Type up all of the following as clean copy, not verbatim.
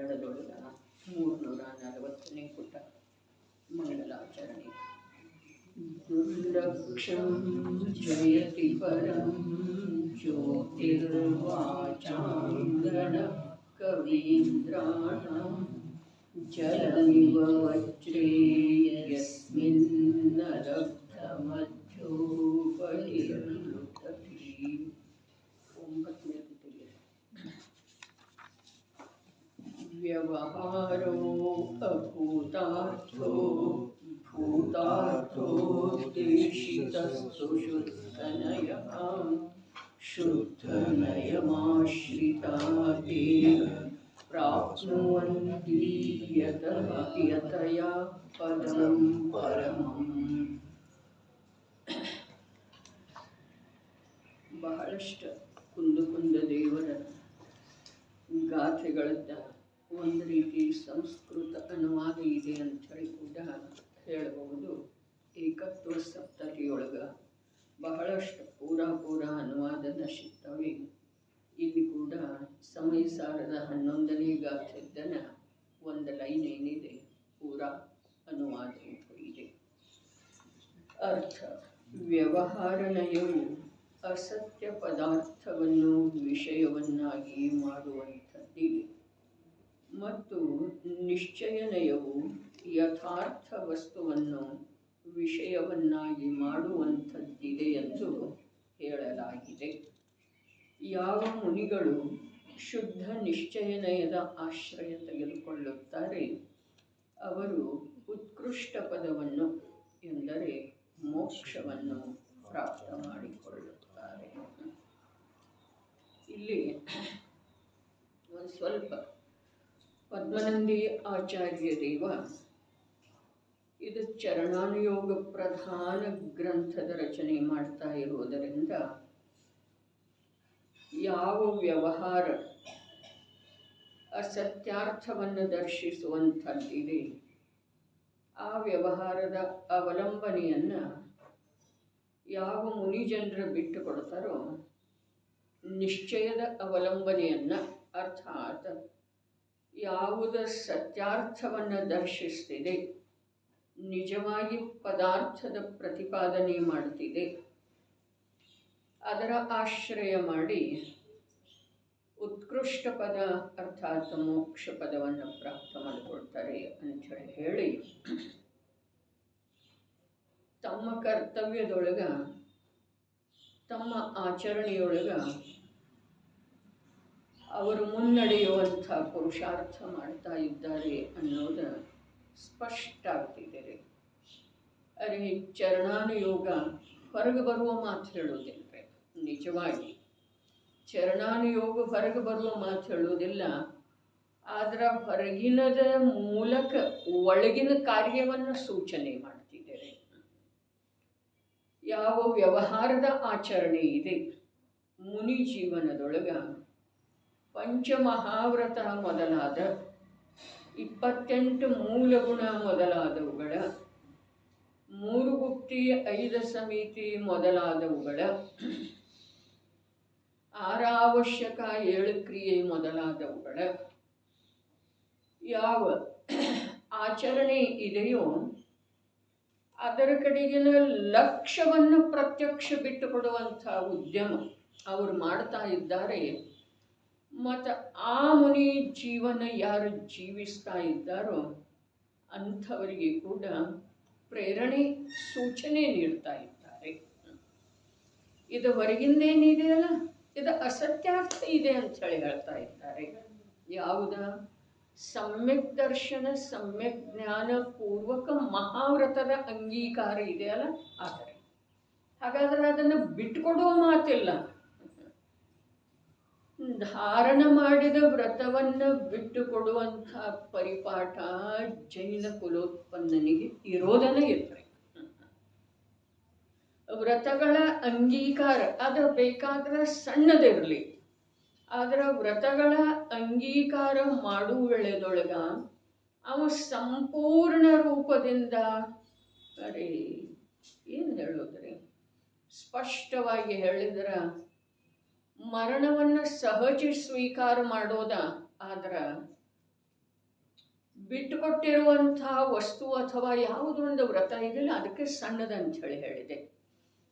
ಕನ್ನಡದೊಳಗ 340ನೇ ಪುಟ ಮಂಗಲಾಚರಣೆ. ದುರ್ಲಕ್ಷಂ ಜಯತಿ ಪರಂ ಜ್ಯೋತಿರ್ವಾಚಾಂಗಣ ಕವೀಂದ್ರಾಣಂ ಜಲಮಿವ ವಜ್ರೇ ಯಸ್ಮಿನ್ನ ಲಬ್ಧಮಧ್ಯೋಪನಿರ್ಲುತತಿ. 9ನೇ ಪುಟಿಗೆ ವ್ಯವಹಾರೋ ಅಭೂತಾರ್ಥೋ ಭೂತಾರ್ಥೋದ್ದೇಶಿತಸ್ತು ಶುದ್ಧನಯಃ ಶುದ್ಧನಯಮಾಶ್ರಿತಾ ತೇ ಪ್ರಾಪ್ನುವಂತಿ ಯತಯಾ ಪದಂ ಪರಮಂ. ಬಹಳಷ್ಟು ಕುಂದ ದೇವರ ಗಾಥೆಗಳನ್ನ ಒಂದು ರೀತಿ ಸಂಸ್ಕೃತ ಅನುವಾದ ಇದೆ ಅಂಥೇಳಿ ಕೂಡ ಹೇಳಬಹುದು. ಏಕತ್ವ ಸಪ್ತತಿಯೊಳಗೆ ಬಹಳಷ್ಟು ಪೂರ ಅನುವಾದನ ಸಿಗ್ತವೆ. ಇಲ್ಲಿ ಕೂಡ ಸಮಯ ಸಾರದ 11ನೇ ಗಾಥೆದ್ದನ ಒಂದು ಲೈನ್ ಏನಿದೆ ಪೂರ ಅನುವಾದ ಇದೆ. ಅರ್ಥ: ವ್ಯವಹಾರನಯವು ಅಸತ್ಯ ಪದಾರ್ಥವನ್ನು ವಿಷಯವನ್ನಾಗಿ ಮಾಡುವಂಥದ್ದಿದೆ ಮತ್ತು ನಿಶ್ಚಯನಯವು ಯಥಾರ್ಥ ವಸ್ತುವನ್ನು ವಿಷಯವನ್ನಾಗಿ ಮಾಡುವಂಥದ್ದಿದೆ ಎಂದು ಹೇಳಲಾಗಿದೆ. ಯಾವ ಮುನಿಗಳು ಶುದ್ಧ ನಿಶ್ಚಯನಯದ ಆಶ್ರಯ ತೆಗೆದುಕೊಳ್ಳುತ್ತಾರೆ ಅವರು ಉತ್ಕೃಷ್ಟ ಪದವನ್ನು ಎಂದರೆ ಮೋಕ್ಷವನ್ನು ಪ್ರಾಪ್ತ ಮಾಡಿಕೊಳ್ಳುತ್ತಾರೆ. ಇಲ್ಲಿ ಒಂದು ಸ್ವಲ್ಪ ಪದ್ಮನಂದಿ ಆಚಾರ್ಯ ದೇವ ಇದು ಚರಣಾನುಯೋಗ ಪ್ರಧಾನ ಗ್ರಂಥದ ರಚನೆ ಮಾಡ್ತಾ ಇರುವುದರಿಂದ ಯಾವ ವ್ಯವಹಾರ ಅಸತ್ಯಾರ್ಥವನ್ನು ದರ್ಶಿಸುವಂಥದ್ದಿದೆ ಆ ವ್ಯವಹಾರದ ಅವಲಂಬನೆಯನ್ನು ಯಾವ ಮುನಿಜನರು ಬಿಟ್ಟು ಕೊಡ್ತಾರೋ ನಿಶ್ಚಯದ ಅವಲಂಬನೆಯನ್ನು ಅರ್ಥಾತ್ ಯಾವುದ ಸತ್ಯಾರ್ಥವನ್ನು ದರ್ಶಿಸ್ತಿದೆ, ನಿಜವಾಗಿ ಪದಾರ್ಥದ ಪ್ರತಿಪಾದನೆ ಮಾಡುತ್ತಿದೆ, ಅದರ ಆಶ್ರಯ ಮಾಡಿ ಉತ್ಕೃಷ್ಟ ಪದ ಅರ್ಥಾತ್ ಮೋಕ್ಷ ಪದವನ್ನು ಪ್ರಾಪ್ತ ಮಾಡಿಕೊಳ್ತಾರೆ ಅಂಥೇಳಿ ಹೇಳಿ ತಮ್ಮ ಕರ್ತವ್ಯದೊಳಗ ತಮ್ಮ ಆಚರಣೆಯೊಳಗ ಅವರು ಮುನ್ನಡೆಯುವಂಥ ಪುರುಷಾರ್ಥ ಮಾಡ್ತಾ ಇದ್ದಾರೆ ಅನ್ನೋದು ಸ್ಪಷ್ಟ ಆಗ್ತಿದೆ. ಅರೆ ಚರಣಾನುಯೋಗ ಹೊರಗೆ ಬರುವ ಮಾತು ಹೇಳೋದಿಲ್ಲ. ನಿಜವಾಗಿ ಚರಣಾನುಯೋಗ ಹೊರಗೆ ಬರುವ ಮಾತು ಹೇಳೋದಿಲ್ಲ. ಅದರ ಹೊರಗಿನದ ಮೂಲಕ ಒಳಗಿನ ಕಾರ್ಯವನ್ನು ಸೂಚನೆ ಮಾಡ್ತಿದ್ದಾರೆ. ಯಾವ ವ್ಯವಹಾರದ ಆಚರಣೆ ಇದೆ ಮುನಿ ಜೀವನದೊಳಗ ಪಂಚಮಹಾವ್ರತ ಮೊದಲಾದ 28 ಮೂಲಗುಣ ಮೊದಲಾದವುಗಳ 3 ಗುಪ್ತಿ 5 ಸಮಿತಿ ಮೊದಲಾದವುಗಳ 6 ಅವಶ್ಯಕ 7 ಕ್ರಿಯೆ ಮೊದಲಾದವುಗಳ ಯಾವ ಆಚರಣೆ ಇದೆಯೋ ಅದರ ಕಡೆಗಿನ ಲಕ್ಷ್ಯವನ್ನು ಪ್ರತ್ಯಕ್ಷ ಬಿಟ್ಟುಕೊಡುವಂಥ ಉದ್ಯಮ ಅವರು ಮಾಡ್ತಾ ಇದ್ದಾರೆ. ಮತ್ತು ಆ ಮುನಿ ಜೀವನ ಯಾರು ಜೀವಿಸ್ತಾ ಇದ್ದಾರೋ ಅಂಥವರಿಗೆ ಕೂಡ ಪ್ರೇರಣೆ ಸೂಚನೆ ನೀಡ್ತಾ ಇದ್ದಾರೆ. ಇದು ಹೊರಗಿಂದೇನಿದೆಯಲ್ಲ ಇದು ಅಸತ್ಯಾರ್ಥ ಇದೆ ಅಂಥೇಳಿ ಹೇಳ್ತಾ ಇದ್ದಾರೆ. ಯಾವುದ ಸಮ್ಯಕ್ ದರ್ಶನ ಸಮ್ಯಕ್ ಜ್ಞಾನ ಪೂರ್ವಕ ಮಹಾವ್ರತದ ಅಂಗೀಕಾರ ಇದೆಯಲ್ಲ ಆದರೆ ಹಾಗಾದರೆ ಅದನ್ನು ಬಿಟ್ಟುಕೊಡುವ ಮಾತಿಲ್ಲ. ಧಾರಣ ಮಾಡಿದ ವ್ರತವನ್ನು ಬಿಟ್ಟು ಕೊಡುವಂಥ ಪರಿಪಾಠ ಜೈನ ಕುಲೋತ್ಪನ್ನನಿಗೆ ಇರೋದನ್ನೇ ಇರ್ತಾರೆ. ವ್ರತಗಳ ಅಂಗೀಕಾರ ಅದು ಬೇಕಾದ್ರೆ ಸಣ್ಣದಿರಲಿ, ಆದರೆ ವ್ರತಗಳ ಅಂಗೀಕಾರ ಮಾಡುವ ವೇಳೆದೊಳಗ ಅವ ಸಂಪೂರ್ಣ ರೂಪದಿಂದ ಅರೆ ಏನು ಹೇಳೋದ್ರಿ ಸ್ಪಷ್ಟವಾಗಿ ಹೇಳಿದ್ರೆ ಮರಣವನ್ನು ಸಹಜ ಸ್ವೀಕಾರ ಮಾಡೋದ. ಆದ್ರೆ ಬಿಟ್ಟುಕೊಟ್ಟಿರುವಂಥ ವಸ್ತು ಅಥವಾ ಯಾವುದೊಂದು ವ್ರತ ಇದೆಯಲ್ಲ ಅದಕ್ಕೆ ಸಣ್ಣದಂತ ಹೇಳಿದೆ.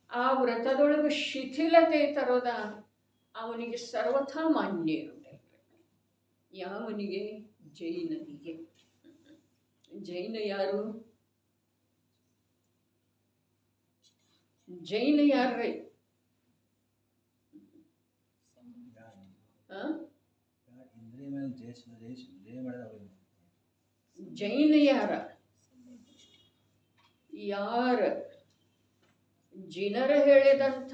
ಆ ವ್ರತದೊಳಗೆ ಶಿಥಿಲತೆ ತರೋದ ಅವನಿಗೆ ಸರ್ವಥಾ ಮಾನ್ಯ ಇರುತ್ತೆ. ಯಾವನಿಗೆ? ಜೈನನಿಗೆ. ಜೈನ ಯಾರು? ಜೈನ ಯಾರ್ರಿ? ಜೈನ ಯಾರ? ಜಿನರ ಹೇಳಿದಂಥ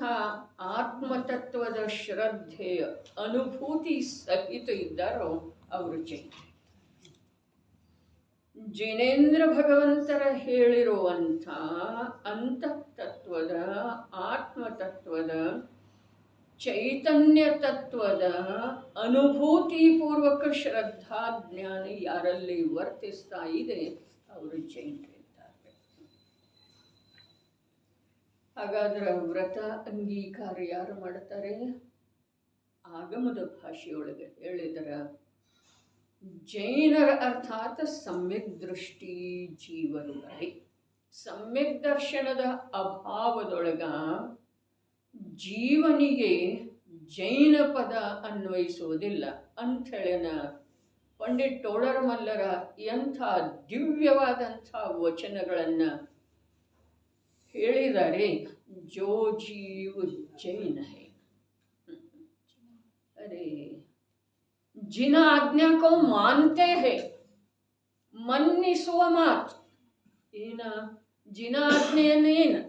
ಆತ್ಮತತ್ವದ ಶ್ರದ್ಧೆಯ ಅನುಭೂತಿ ಸಹಿತ ಇದ್ದಾರೋ ಅವರು ಜೈನ. ಜಿನೇಂದ್ರ ಭಗವಂತರ ಹೇಳಿರುವಂಥ ಅಂತಃತತ್ವದ, ಆತ್ಮತತ್ವದ, ಚೈತನ್ಯ ತತ್ವದ ಅನುಭೂತಿಪೂರ್ವಕ ಶ್ರದ್ಧಾ ಜ್ಞಾನ ಯಾರಲ್ಲಿ ವರ್ತಿಸ್ತಾ ಇದೆ ಅವರು ಜೈನರಿದ್ದಾರೆ. ಹಾಗಾದ್ರೆ ವ್ರತ ಅಂಗೀಕಾರ ಯಾರು ಮಾಡ್ತಾರೆ? ಆಗಮದ ಭಾಷೆಯೊಳಗೆ ಹೇಳಿದರ ಜೈನರ ಅರ್ಥಾತ್ ಸಮ್ಯಕ್ ದೃಷ್ಟಿ ಜೀವರುಗಳೇ. ಸಮ್ಯಕ್ ದರ್ಶನದ ಅಭಾವದೊಳಗ ಜೀವನಿಗೆ ಜೈನ ಪದ ಅನ್ವಯಿಸುವುದಿಲ್ಲ ಅಂಥೇಳಿನ ಪಂಡಿತ್ ಟೋಳರ ಮಲ್ಲರ ಎಂಥ ದಿವ್ಯವಾದಂಥ ವಚನಗಳನ್ನು ಹೇಳಿದ್ದಾರೆ. ಜೋ ಜೀವ ಜೈನ ಹೇ. ಅರೆ ಜಿನ ಆಜ್ಞಾ ಕೋ ಮಾನ್ತೆ ಹೇ. ಮನ್ನಿಸುವ ಮಾತು ಏನ? ಜಿನ ಆಜ್ಞೆಯನ್ನೇನು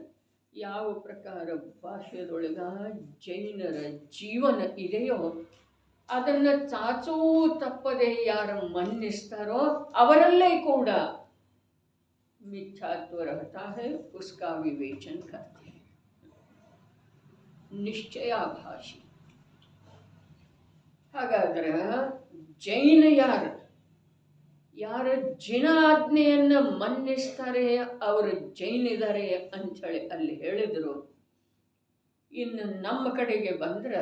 ಯಾವ ಪ್ರಕಾರ ಭಾಷೆಯದೊಳಗ ಜೈನರ ಜೀವನ ಇದೆಯೋ ಅದನ್ನು ಚಾಚೂ ತಪ್ಪದೆ ಯಾರು ಮನ್ನಿಸ್ತಾರೋ ಅವರಲ್ಲೇ ಕೂಡ मिथ्यात्व रहता है, उसका विवेचन करते हैं. ನಿಶ್ಚಯಾಭಾಷಿ. ಹಾಗಾದ್ರೆ ಜೈನ ಯಾರು? ಯಾರ ಜಿನ ಆಜ್ಞೆಯನ್ನು ಮನ್ನಿಸ್ತಾರೆ ಅವರು ಜೈನಿದ್ದಾರೆ ಅಂಥೇಳಿ ಅಲ್ಲಿ ಹೇಳಿದರು. ಇನ್ನು ನಮ್ಮ ಕಡೆಗೆ ಬಂದ್ರೆ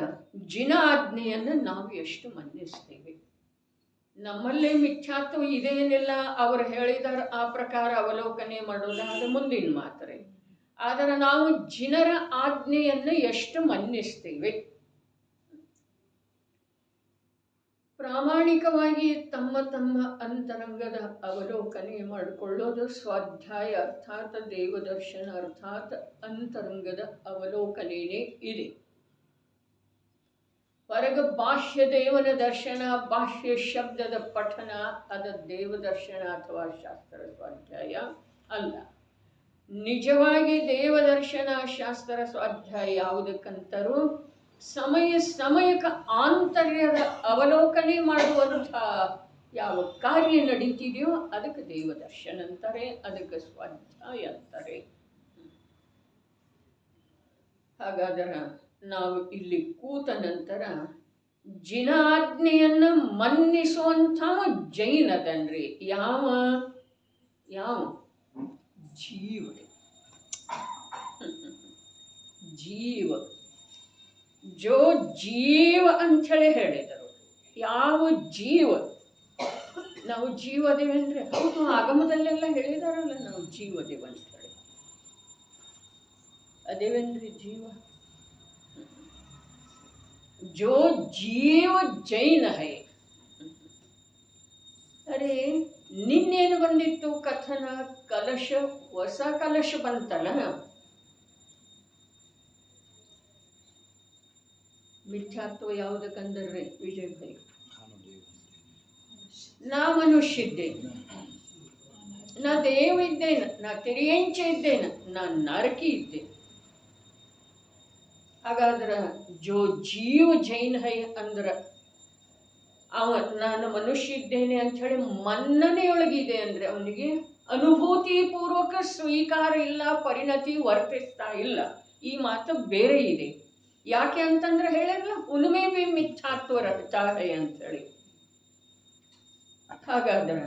ಜಿನ ಆಜ್ಞೆಯನ್ನು ನಾವು ಎಷ್ಟು ಮನ್ನಿಸ್ತೇವೆ? ನಮ್ಮಲ್ಲೇ ಮಿಥ್ಯಾತ್ವ ಇದೇನಿಲ್ಲ, ಅವರು ಹೇಳಿದಾರ ಆ ಪ್ರಕಾರ ಅವಲೋಕನೆ ಮಾಡೋದಾದ ಮುಂದಿನ ಮಾತ್ರೆ. ಆದರೆ ನಾವು ಜಿನರ ಆಜ್ಞೆಯನ್ನು ಎಷ್ಟು ಮನ್ನಿಸ್ತೇವೆ? ಪ್ರಾಮಾಣಿಕವಾಗಿ ತಮ್ಮ ತಮ್ಮ ಅಂತರಂಗದ ಅವಲೋಕನೆ ಮಾಡಿಕೊಳ್ಳೋದು ಸ್ವಾಧ್ಯಾಯ ಅರ್ಥಾತ್ ದೇವದರ್ಶನ ಅರ್ಥಾತ್ ಅಂತರಂಗದ ಅವಲೋಕನೇನೇ ಇದೆ. ಹೊರಗ ಬಾಹ್ಯ ದೇವನ ದರ್ಶನ, ಬಾಹ್ಯ ಶಬ್ದದ ಪಠನ ಅದ ದೇವದರ್ಶನ ಅಥವಾ ಶಾಸ್ತ್ರ ಸ್ವಾಧ್ಯಾಯ ಅಲ್ಲ. ನಿಜವಾಗಿ ದೇವದರ್ಶನ ಶಾಸ್ತ್ರ ಸ್ವಾಧ್ಯಾಯ ಯಾವುದಕ್ಕಂತರೂ ಸಮಯ ಸಮಯಕ್ಕೆ ಆಂತರ್ಯದ ಅವಲೋಕನೆ ಮಾಡುವಂಥ ಯಾವ ಕಾರ್ಯ ನಡೀತಿದೆಯೋ ಅದಕ್ಕೆ ದೇವದರ್ಶನ ಅಂತಾರೆ, ಅದಕ್ಕೆ ಸ್ವಾಧ್ಯಾಯ ಅಂತಾರೆ. ಹಾಗಾದರೆ ನಾವು ಇಲ್ಲಿ ಕೂತ ನಂತರ ಜಿನ ಆಜ್ಞೆಯನ್ನು ಮನ್ನಿಸುವಂಥ ಜೈನದನ್ರಿ. ಯಾವ ಯಾವ ಜೀವ ಜೀವ ಜೋ ಜೀವ ಅಂಥೇಳಿ ಹೇಳಿದರು. ಯಾವ ಜೀವ? ನಾವು ಜೀವದೇವಂದ್ರೆ ಹೌದು, ಆಗಮದಲ್ಲೆಲ್ಲ ಹೇಳಿದಾರಲ್ಲ ನಾವು ಜೀವದೇವ ಅಂಥೇಳಿ. ಅದೇವೇನ್ರಿ ಜೀವ? ಜೋ ಜೀವ ಜೈನ ಹೈ. ಅರೆ ನಿನ್ನೇನು ಬಂದಿತ್ತು ಕಥನ? ಕಲಶ, ಹೊಸ ಕಲಶ ಬಂತಲ್ಲ. ಮಿಥ್ಯಾತ್ವ ಯಾವುದಕ್ಕಂದ್ರೆ ವಿಜಯ್ ಭಾಯಿ, ನಾ ಮನುಷ್ಯ ಇದ್ದೇನೆ, ನಾ ದೇವ ಇದ್ದೇನೆ, ನಾ ತಿರಿಯಂಚ ಇದ್ದೇನೆ, ನಾ ನರಕಿ ಇದ್ದೇನೆ. ಹಾಗಾದ್ರೆ ಜೋ ಜೀವ ಜೈನ್ ಹೈ ಅಂದ್ರೆ ಅವ ನಾನು ಮನುಷ್ಯ ಇದ್ದೇನೆ ಅಂಥೇಳಿ ಮನ್ನಣೆಯೊಳಗಿದೆ ಅಂದರೆ ಅವನಿಗೆ ಅನುಭೂತಿಪೂರ್ವಕ ಸ್ವೀಕಾರ ಇಲ್ಲ, ಪರಿಣತಿ ವರ್ತಿಸ್ತಾ ಇಲ್ಲ. ಈ ಮಾತು ಬೇರೆ ಇದೆ. ಯಾಕೆ ಅಂತಂದ್ರೆ ಹೇಳಿರಲ್ಲ, ಉನ್ಮೇ ಬಿ ಮಿಥ್ಯಾತ್ವ ರಹತಾ ಹೈ ಅಂಥೇಳಿ. ಹಾಗಾದ್ರೆ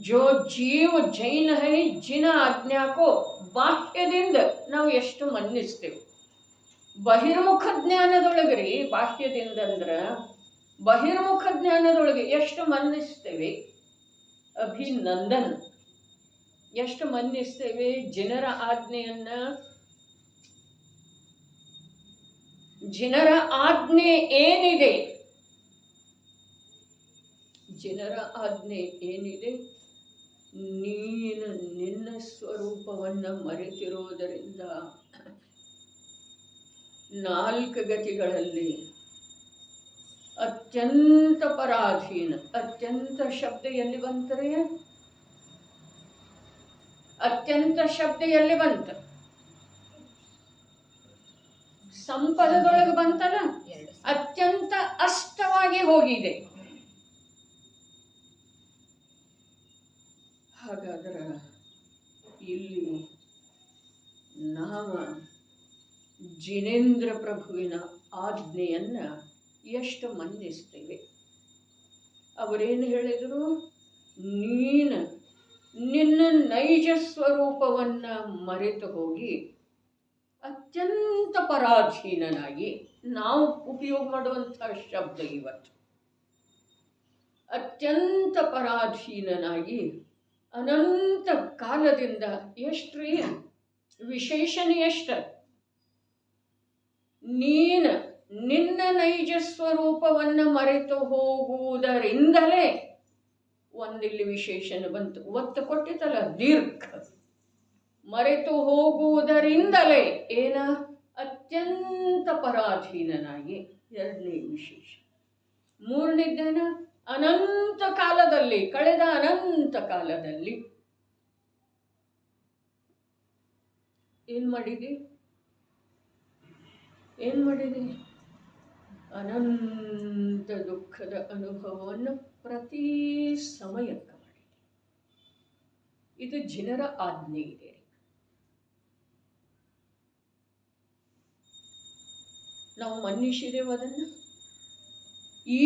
ಜೋ ಜೀವ ಜೈನ ಹೈ ಜಿನ ಆಜ್ಞಾಕೋ ಬಾಹ್ಯದಿಂದ ನಾವು ಎಷ್ಟು ಮನ್ನಿಸ್ತೇವೆ? ಬಹಿರ್ಮುಖ ಜ್ಞಾನದೊಳಗ್ರಿ, ಬಾಹ್ಯದಿಂದ ಅಂದ್ರೆ ಬಹಿರ್ಮುಖ ಜ್ಞಾನದೊಳಗೆ ಎಷ್ಟು ಮನ್ನಿಸ್ತೇವೆ? ಅಭಿನಂದನ್. ಎಷ್ಟು ಮನ್ನಿಸ್ತೇವೆ ಜನರ ಆಜ್ಞೆಯನ್ನ. ಜನರ ಆಜ್ಞೆ ಏನಿದೆ, ಜನರ ಆಜ್ಞೆ ಏನಿದೆ, ನೀನು ನಿನ್ನ ಸ್ವರೂಪವನ್ನು ಮರೆತಿರುವುದರಿಂದ 4 ಗತಿಗಳಲ್ಲಿ ಅತ್ಯಂತ ಪರಾಧೀನ. ಅತ್ಯಂತ ಶಬ್ದ ಎಲ್ಲಿ ಬಂತರೆ? ಅತ್ಯಂತ ಶಬ್ದ ಎಲ್ಲಿ ಬಂತ? ಸಂಪದದೊಳಗೆ ಬಂತಲ್ಲ. ಅತ್ಯಂತ ಅಷ್ಟವಾಗಿ ಹೋಗಿದೆ. ಹಾಗಾದ್ರೆ ಇಲ್ಲಿ ನಾವು ಜಿನೇಂದ್ರ ಪ್ರಭುವಿನ ಆಜ್ಞೆಯನ್ನ ಎಷ್ಟು ಮನ್ನಿಸ್ತೇವೆ. ಅವರೇನು ಹೇಳಿದರು? ನೀನು ನಿನ್ನ ನೈಜ ಸ್ವರೂಪವನ್ನ ಮರೆತು ಹೋಗಿ ಅತ್ಯಂತ ಪರಾಧೀನನಾಗಿ, ನಾವು ಉಪಯೋಗ ಮಾಡುವಂತಹ ಶಬ್ದ ಇವತ್ತು, ಅತ್ಯಂತ ಪರಾಧೀನನಾಗಿ ಅನಂತ ಕಾಲದಿಂದ. ಎಷ್ಟ್ರೀ ವಿಶೇಷಣ ಎಷ್ಟ? ನೀನು ನಿನ್ನ ನೈಜ ಸ್ವರೂಪವನ್ನು ಮರೆತು ಹೋಗುವುದರಿಂದಲೇ, ಒಂದಿಲ್ಲಿ ವಿಶೇಷಣ ಬಂತು, ಒತ್ತು ಕೊಟ್ಟಿತಲ್ಲ, ದೀರ್ಘ. ಮರೆತು ಹೋಗುವುದರಿಂದಲೇ ಏನ? ಅತ್ಯಂತ ಪರಾಧೀನನಾಗಿ. 2ನೇ ವಿಶೇಷ. 3ನೇದ್ದೇನ? ಅನಂತ ಕಾಲದಲ್ಲಿ, ಕಳೆದ ಅನಂತ ಕಾಲದಲ್ಲಿ ಏನ್ ಮಾಡಿದಿ? ಅನಂತ ದುಃಖದ ಅನುಭವವನ್ನು ಪ್ರತಿ ಸಮಯಕ್ಕೆ ಮಾಡಿದೆ. ಇದು ಜನರ ಆಜ್ಞೆ ಇದೆ. ನಾವು ಮನ್ನಿಸಿದೆವು ಅದನ್ನು.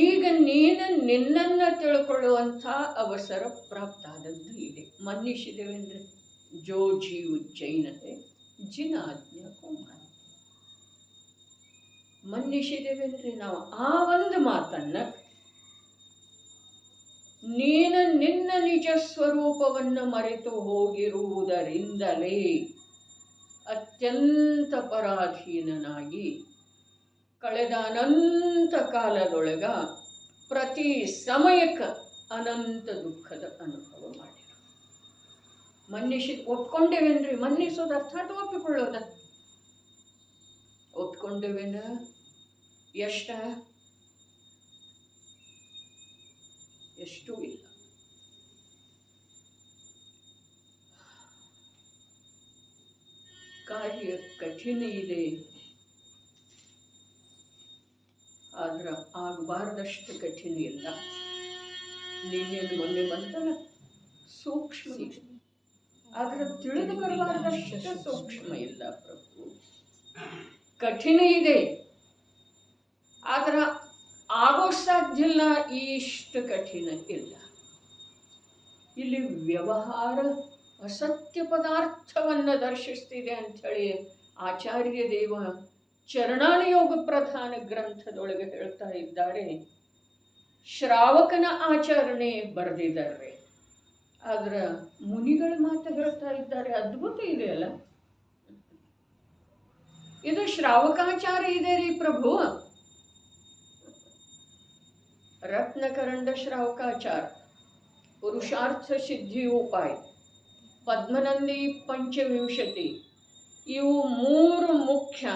ಈಗ ನೀನು ನಿನ್ನನ್ನ ತಿಳ್ಕೊಳ್ಳುವಂಥ ಅವಸರ ಪ್ರಾಪ್ತ ಆದದ್ದು ಇದೆ. ಮನ್ನಿಸಿದೆವೆಂದ್ರೆ ಜೋ ಜೀವ ಜೈನತೆ ಜಿನಾಜ್ಞಾ ಕುಮಾರ. ಮನ್ನಿಸಿದೆವೆಂದ್ರೆ ನಾವು ಆ ಒಂದು ಮಾತನ್ನ, ನೀನು ನಿನ್ನ ನಿಜ ಸ್ವರೂಪವನ್ನು ಮರೆತು ಹೋಗಿರುವುದರಿಂದಲೇ ಅತ್ಯಂತ ಪರಾಧೀನನಾಗಿ ಕಳೆದ ಅನಂತ ಕಾಲದೊಳಗ ಪ್ರತಿ ಸಮಯಕ್ಕೆ ಅನಂತ ದುಃಖದ ಅನುಭವ ಮಾಡಿರ. ಒಪ್ಕೊಂಡೇವೇನ್ರಿ? ಮನ್ನಿಸೋದು ಅರ್ಥಾತ್ ಒಪ್ಪಿಕೊಳ್ಳೋದ. ಒಪ್ಕೊಂಡೇವೇನ? ಎಷ್ಟು ಇಲ್ಲ. ಕಾರ್ಯ ಕಠಿಣ ಇದೆ, ಆದ್ರೆ ಆಗಬಾರ್ದಷ್ಟು ಕಠಿಣ ಇಲ್ಲ. ನಿನ್ನೇನು ಮೊನ್ನೆ ಬಂತಲ್ಲ, ಸೂಕ್ಷ್ಮ ಇದೆ, ಆದ್ರೆ ತಿಳಿದು ಬರಬಾರ್ದಷ್ಟು ಸೂಕ್ಷ್ಮ ಇಲ್ಲ. ಪ್ರಭು ಕಠಿಣ ಇದೆ, ಆದ್ರೆ ಆಗೋ ಸಾಧ್ಯ ಇಲ್ಲ, ಇಷ್ಟು ಕಠಿಣ ಇಲ್ಲ. ಇಲ್ಲಿ ವ್ಯವಹಾರ ಅಸತ್ಯ ಪದಾರ್ಥವನ್ನು ದರ್ಶಿಸ್ತಿದೆ ಅಂಥೇಳಿ ಆಚಾರ್ಯ ದೇವ ಚರಣಾನುಯೋಗ ಪ್ರಧಾನ ಗ್ರಂಥದೊಳಗೆ ಹೇಳ್ತಾ ಇದ್ದಾರೆ. ಶ್ರಾವಕನ ಆಚರಣೆ ಬರೆದಿದ್ದಾರೆ, ಆದ್ರೆ ಮುನಿಗಳ ಮಾತು ಹೇಳ್ತಾ ಇದ್ದಾರೆ. ಅದ್ಭುತ ಇದೆ ಅಲ್ಲ ಇದು. ಶ್ರಾವಕಾಚಾರ ಇದೆ ರೀ ಪ್ರಭು. ರತ್ನಕರಂಡ ಶ್ರಾವಕಾಚಾರ, ಪುರುಷಾರ್ಥ ಸಿದ್ಧಿ ಉಪಾಯ, ಪದ್ಮನಂದಿ ಪಂಚವಿಂಶತಿ, ಇವು 3 ಮುಖ್ಯ.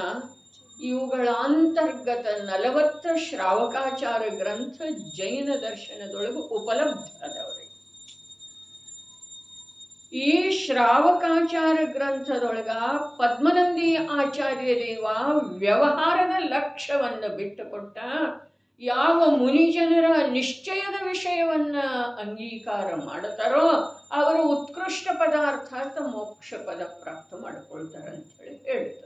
ಇವುಗಳ ಅಂತರ್ಗತ 40 ಶ್ರಾವಕಾಚಾರ ಗ್ರಂಥ ಜೈನ ದರ್ಶನದೊಳಗೆ ಉಪಲಬ್ಧ ಅದವ್ರಿ. ಈ ಶ್ರಾವಕಾಚಾರ ಗ್ರಂಥದೊಳಗ ಪದ್ಮನಂದಿ ಆಚಾರ್ಯ ದೇವ ವ್ಯವಹಾರದ ಲಕ್ಷ್ಯವನ್ನು ಬಿಟ್ಟುಕೊಟ್ಟ. ಯಾವ ಮುನಿಜನರ ನಿಶ್ಚಯದ ವಿಷಯವನ್ನ ಅಂಗೀಕಾರ ಮಾಡುತ್ತಾರೋ ಅವರು ಉತ್ಕೃಷ್ಟ ಪದಾರ್ಥ ಮೋಕ್ಷ ಪದ ಪ್ರಾಪ್ತ ಮಾಡಿಕೊಳ್ತಾರೆ ಅಂಥೇಳಿ ಹೇಳಿದರು.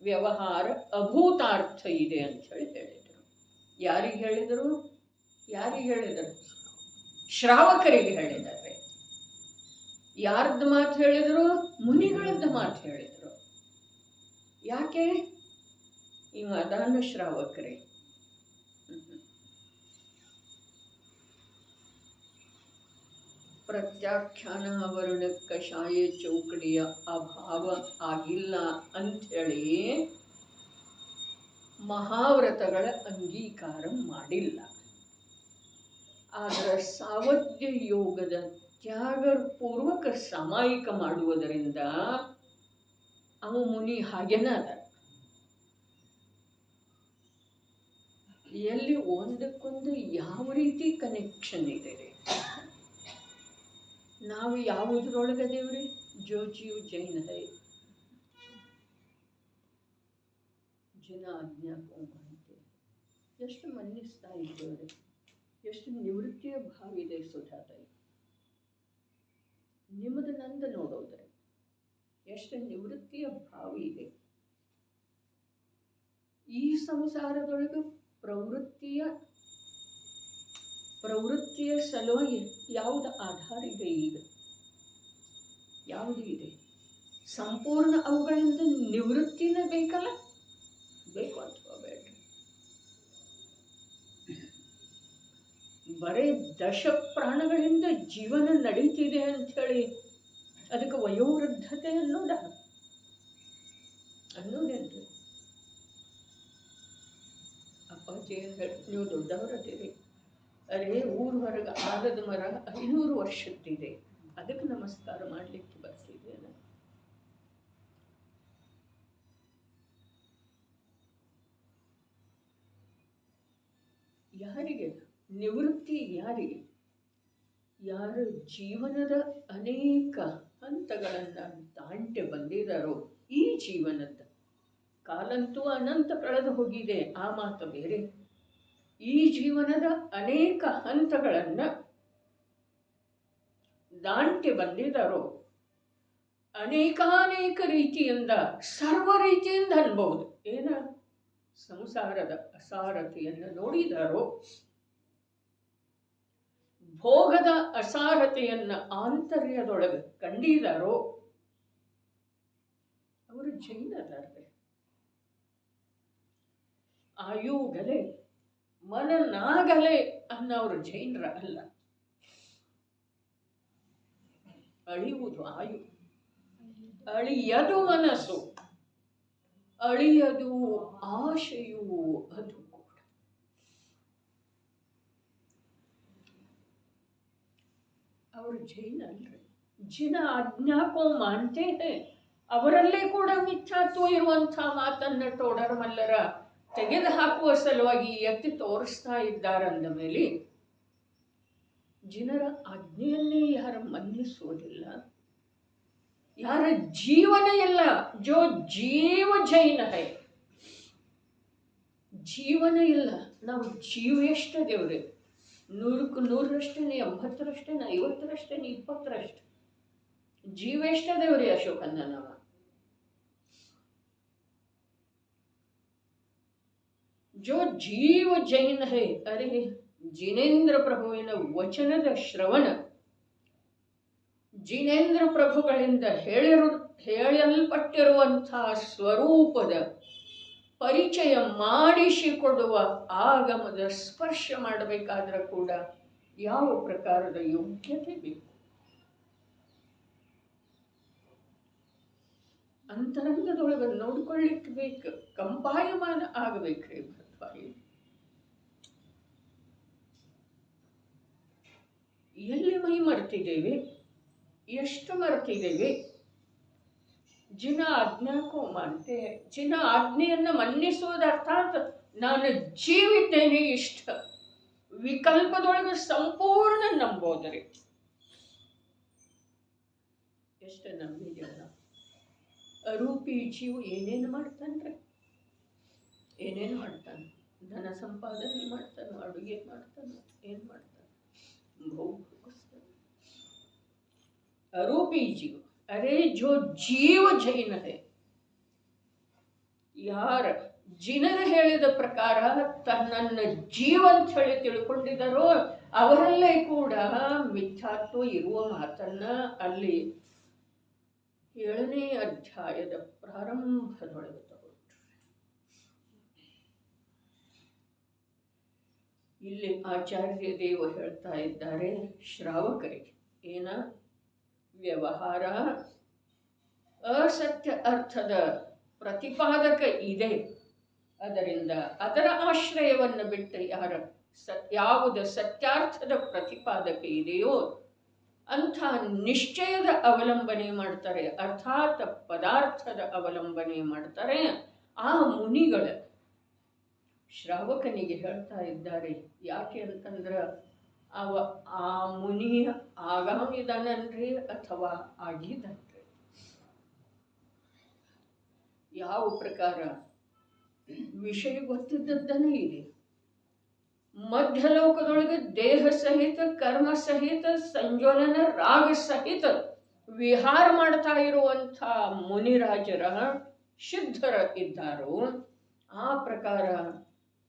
ವ್ಯವಹಾರ ಅಭೂತಾರ್ಥ ಇದೆ ಅಂಥೇಳಿ ಹೇಳಿದರು. ಯಾರಿಗೆ ಹೇಳಿದರು? ಶ್ರಾವಕರಿಗೆ ಹೇಳಿದ್ದಾರೆ. ಯಾರ್ದು ಮಾತು ಹೇಳಿದರು? ಮುನಿಗಳದ್ದು ಮಾತು ಹೇಳಿದರು. ಯಾಕೆ? ಇವ ಅದಾನ ಶ್ರಾವಕರೇ. ಪ್ರತ್ಯಾಖ್ಯಾನ ವರ್ಣ ಕಷಾಯ ಚೌಕಡಿಯ ಅಭಾವ ಆಗಿಲ್ಲ ಅಂಥೇಳಿ ಮಹಾವ್ರತಗಳ ಅಂಗೀಕಾರ ಮಾಡಿಲ್ಲ. ಆದರೆ ಸಾವಧ್ಯ ಯೋಗದ ತ್ಯಾಗಪೂರ್ವಕ ಸಾಮಾಯಿಕ ಮಾಡುವುದರಿಂದ ಅವ ಮುನಿ ಹಾಗೇನ ಅದ. ಎಲ್ಲಿ ಒಂದಕ್ಕೊಂದು ಯಾವ ರೀತಿ ಕನೆಕ್ಷನ್ ಇದೆ ರೀ. ನಾವು ಯಾವುದ್ರೊಳಗದೇವ್ರಿ? ಜೋ ಜೀವ್ ಜೈನ್ ಹೈ ಜನ ಆಜ್ಞಾಪಂತೆ ಎಷ್ಟು ಮನ್ನಿಸ್ತಾ ಇದ್ದೇವ್ರಿ. ಎಷ್ಟು ನಿವೃತ್ತಿಯ ಭಾವ ಇದೆ ಸುಧಾತಾಯಿ. ನಿಮ್ಮದು ನಂದು ನೋಡೋದ್ರೆ ಎಷ್ಟು ನಿವೃತ್ತಿಯ ಭಾವ ಇದೆ. ಈ ಸಂಸಾರದೊಳಗೆ ಪ್ರವೃತ್ತಿಯ ಸಲುವಾಗಿ ಯಾವುದು ಆಧಾರ ಇದೆ? ಈಗ ಯಾವುದು ಇದೆ? ಸಂಪೂರ್ಣ ಅವುಗಳಿಂದ ನಿವೃತ್ತಿನೇ ಬೇಕಲ್ಲ? ಬೇಕು ಅಥವಾ ಬೇಡ? ಬರೇ ದಶ ಪ್ರಾಣಗಳಿಂದ ಜೀವನ ನಡೀತಿದೆ ಅಂಥೇಳಿ ಅದಕ್ಕೆ ವಯೋವೃದ್ಧತೆ ಅನ್ನೋದೇನ್ರಿ? ಅಪ್ಪಾಜಿ ನೀವು ದೊಡ್ಡವರದಿರಿ. ಅರೇ ಊರ್ ಹೊರಗೆ ಆಲದ ಮರ 500 ವರ್ಷದ್ದಿದೆ, ಅದಕ್ಕೆ ನಮಸ್ಕಾರ ಮಾಡಲಿಕ್ಕೆ ಬರ್ತಿದ್ದೇನೆ. ಯಾರಿಗೆ ನಿವೃತ್ತಿ? ಯಾರಿಗೆ? ಯಾರು ಜೀವನದ ಅನೇಕ ಹಂತಗಳನ್ನು ದಾಟಿ ಬಂದಿದ್ದಾರೋ, ಈ ಜೀವನದ ಕಾಲಂತೂ ಅನಂತ ಕಳೆದು ಹೋಗಿದೆ, ಆ ಮಾತು ಬೇರೆ. ಈ ಜೀವನದ ಅನೇಕ ಹಂತಗಳನ್ನು ದಾಟಿ ಬಂದಿದ್ದಾರೋ, ಅನೇಕಾನೇಕ ರೀತಿಯಿಂದ ಸರ್ವ ರೀತಿಯಿಂದ ಅನ್ಬಹುದು. ಏನ ಸಂಸಾರದ ಅಸಾರತೆಯನ್ನು ನೋಡಿದಾರೋ, ಭೋಗದ ಅಸಾರತೆಯನ್ನು ಆಂತರ್ಯದೊಳಗೆ ಕಂಡಿದಾರೋ ಅವರು ಜೈನರೇ. ಆಯುಗಲೆ ಮನನಾಗಲೆ ಅನ್ನೋರು ಜೈನರ ಅಲ್ಲ. ಅಳಿಯುವುದು ಆಯು, ಅಳಿಯದು ಮನಸ್ಸು, ಅಳಿಯದು ಆಶೆಯು. ಅದು ಕೂಡ ಅವರು ಜೈನ ಅಲ್ರಿ. ಜಿನ ಆಜ್ಞಾಕೋ ಮಾನ್ತೆ ಹೇ. ಅವರಲ್ಲೇ ಕೂಡ ಮಿಥ್ಯಾತ್ವ ಇರುವಂಥ ಮಾತನ್ನ ಟೋಡರ್ ಮಲ್ಲರ ತೆಗೆದು ಹಾಕುವ ಸಲುವಾಗಿ ಎತ್ತಿ ತೋರಿಸ್ತಾ ಇದ್ದಾರಂದ ಮೇಲೆ ಜನರ ಆಜ್ಞೆಯನ್ನೇ ಯಾರು ಮನ್ನಿಸುವುದಿಲ್ಲ, ಯಾರ ಜೀವನ ಇಲ್ಲ. ಜೋ ಜೀವ ಜೈನ ಹೈ, ಜೀವನ ಇಲ್ಲ. ನಾವು ಜೀವ ಎಷ್ಟದೇವ್ರಿ? 100ಕ್ಕೆ 100ರಷ್ಟೇನೆ, 80ರಷ್ಟೇನೆ, 50ರಷ್ಟೇನೆ, 20ರಷ್ಟು ಜೀವ ಎಷ್ಟದೇವ್ರಿ ಅಶೋಕನ್ನ? ನಾವು ಜೋ ಜೀವ ಜೈನ ಹೇ. ಅರೆ ಜಿನೇಂದ್ರ ಪ್ರಭುವಿನ ವಚನದ ಶ್ರವಣ, ಜಿನೇಂದ್ರ ಪ್ರಭುಗಳಿಂದ ಹೇಳಲ್ಪಟ್ಟಿರುವಂತಹ ಸ್ವರೂಪದ ಪರಿಚಯ ಮಾಡಿಸಿಕೊಡುವ ಆಗಮದ ಸ್ಪರ್ಶ ಮಾಡಬೇಕಾದ್ರೆ ಕೂಡ ಯಾವ ಪ್ರಕಾರದ ಯೋಗ್ಯತೆ ಬೇಕು? ಅಂತರಂಗದೊಳಗೆ ನೋಡ್ಕೊಳ್ಳಿಕ್ಕೆ ಬೇಕು, ಕಂಪಾಯಮಾನ ಆಗಬೇಕ್ರಿ ಭರದ್ವಾಯಿ. ಎಲ್ಲಿ ಮೈ ಮರ್ತಿದ್ದೇವೆ? ಎಷ್ಟು ಮರ್ತಿದ್ದೇವೆ? ಜಿನ ಆಜ್ಞಾಕೋ ಮಾನ್ತೆ. ಜಿನ ಆಜ್ಞೆಯನ್ನು ಮನ್ನಿಸುವುದು ಅರ್ಥಾತ್ ನಾನು ಜೀವಿದ್ದೇನೆ ಇಷ್ಟ ವಿಕಲ್ಪದೊಳಗೆ ಸಂಪೂರ್ಣ ನಂಬೋದ್ರಿ. ಎಷ್ಟು ನಂಬಿದೇವನ? ಅರೂಪಿ ಜೀವ ಏನೇನು ಮಾಡ್ತಾನ್ರಿ? ಏನೇನು ಮಾಡ್ತಾನೆ? ಧನ ಸಂಪಾದನೆ ಮಾಡ್ತಾನೆ, ಅಡುಗೆ ಮಾಡ್ತಾನೆ, ಏನು ಮಾಡ್ತಾನೆ? ಅರೂಪಿ ಜೀವ. ಅರೆ ಜೋ ಜೀವ ಜೈನ ಹೇ. ಯಾರ ಜಿನರು ಹೇಳಿದ ಪ್ರಕಾರ ತನ್ನನ್ನು ಜೀವ ಅಂತ ಹೇಳಿ ತಿಳ್ಕೊಂಡಿದ್ದಾರೋ ಅವರಲ್ಲೇ ಕೂಡ ಮಿಥ್ಯಾತ್ವ ಇರುವ ಮಾತನ್ನ ಅಲ್ಲಿ 7ನೇ ಅಧ್ಯಾಯದ ಪ್ರಾರಂಭದೊಳಗೆ ತಗೊಂಡ್ರು. ಇಲ್ಲಿ ಆಚಾರ್ಯ ದೇವ ಹೇಳ್ತಾ ಇದ್ದಾರೆ ಶ್ರಾವಕರಿಗೆ, ಏನ ವ್ಯವಹಾರ ಅಸತ್ಯ ಅರ್ಥದ ಪ್ರತಿಪಾದಕ ಇದೆ. ಅದರಿಂದ ಅದರ ಆಶ್ರಯವನ್ನು ಬಿಟ್ಟು ಯಾವುದು ಸತ್ಯಾರ್ಥದ ಪ್ರತಿಪಾದಕ ಇದೆಯೋ ಅಂಥ ನಿಶ್ಚಯದ ಅವಲಂಬನೆ ಮಾಡ್ತಾರೆ, ಅರ್ಥಾತ್ ಪದಾರ್ಥದ ಅವಲಂಬನೆ ಮಾಡ್ತಾರೆ. ಆ ಮುನಿಗಳ ಶ್ರಾವಕನಿಗೆ ಹೇಳ್ತಾ ಇದ್ದಾರೆ. ಯಾಕೆ ಅಂತಂದ್ರೆ ಆ ಮುನಿ ಆಗಾಮಿದಾನನ್ರಿ ಅಥವಾ ಆಗಿದ್ದಾನ್ರಿ? ಯಾವ ಪ್ರಕಾರ ವಿಷಯ ಗೊತ್ತಿದ್ದದ್ದನೇ ಇದೆ. ಮಧ್ಯಲೋಕದೊಳಗೆ ದೇಹ ಸಹಿತ ಕರ್ಮ ಸಹಿತ ಸಂಜೋಲನ ರಾಗ ಸಹಿತ ವಿಹಾರ ಮಾಡ್ತಾ ಇರುವಂಥ ಮುನಿರಾಜರ ಸಿದ್ಧರ ಇದ್ದಾರೋ ಆ ಪ್ರಕಾರ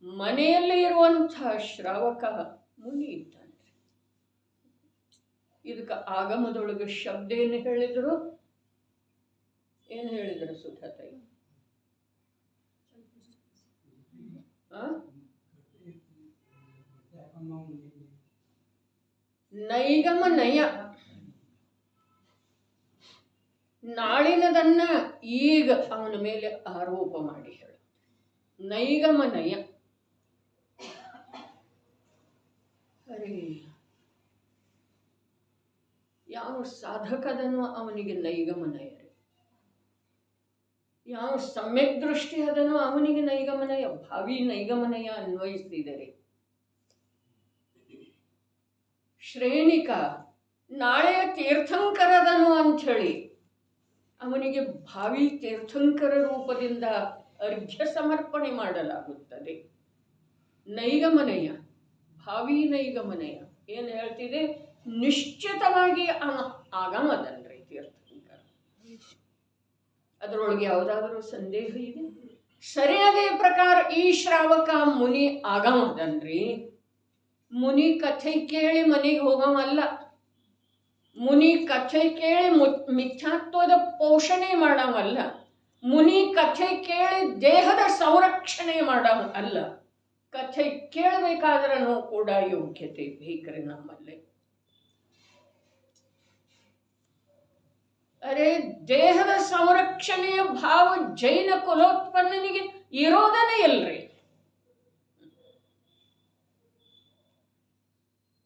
ಮನೆಯಲ್ಲಿ ಇರುವಂಥ ಶ್ರಾವಕ ಮುನಿ ಇದ್ದಾನೆ. ಇದಕ್ಕೆ ಆಗಮದೊಳಗೆ ಶಬ್ದ ಏನು ಹೇಳಿದ್ರು? ಏನು ಹೇಳಿದ್ರು ಸುಧಾತಾಯಿ? ನೈಗಮ ನಯ. ನಾಳಿನದನ್ನ ಈಗ ಅವನ ಮೇಲೆ ಆರೋಪ ಮಾಡಿ ಹೇಳು. ನೈಗಮ ನಯ. ಅರೆ, ಯಾವ ಸಾಧಕದನೋ ಅವನಿಗೆ ನೈಗಮನಯ ರೀ. ಯಾವ ಸಮ್ಯಕ್ ದೃಷ್ಟಿ ಅದನೋ ಅವನಿಗೆ ನೈಗಮನಯ, ಭಾವಿ ನೈಗಮನಯ ಅನ್ವಯಿಸ್ತಿದ್ದಾರೆ. ಶ್ರೇಣಿಕ ನಾಳೆಯ ತೀರ್ಥಂಕರದನು ಅಂಥೇಳಿ ಅವನಿಗೆ ಭಾವಿ ತೀರ್ಥಂಕರ ರೂಪದಿಂದ ಅರ್ಘ್ಯ ಸಮರ್ಪಣೆ ಮಾಡಲಾಗುತ್ತದೆ. ನೈಗಮನಯ, ಭಾವಿ ನೈಗಮನಯ ಏನು ಹೇಳ್ತಿದೆ? ನಿಶ್ಚಿತವಾಗಿ ಆಗಮದನ್ರಿ ತೀರ್ಥಂಕರ. ಅದರೊಳಗೆ ಯಾವುದಾದರೂ ಸಂದೇಹ ಇದೆ? ಸರಿಯಾದ ಪ್ರಕಾರ ಈ ಶ್ರಾವಕ ಮುನಿ ಆಗಮದನ್ರಿ. ಮುನಿ ಕಥೆ ಕೇಳಿ ಮನೆಗೆ ಹೋಗವಲ್ಲ. ಮುನಿ ಕಥೆ ಕೇಳಿ ಮಿಥ್ಯಾತ್ವದ ಪೋಷಣೆ ಮಾಡವಲ್ಲ. ಮುನಿ ಕಥೆ ಕೇಳಿ ದೇಹದ ಸಂರಕ್ಷಣೆ ಮಾಡವ ಅಲ್ಲ. ಕಥೆ ಕೇಳಬೇಕಾದ್ರೂ ಕೂಡ ಯೋಗ್ಯತೆ ಬೇಕ್ರಿ ನಮ್ಮಲ್ಲಿ. ಅರೆ, ದೇಹದ ಸಂರಕ್ಷಣೆಯ ಭಾವ ಜೈನ ಕುಲೋತ್ಪನ್ನನಿಗೆ ಇರೋದನೇ ಇಲ್ರಿ.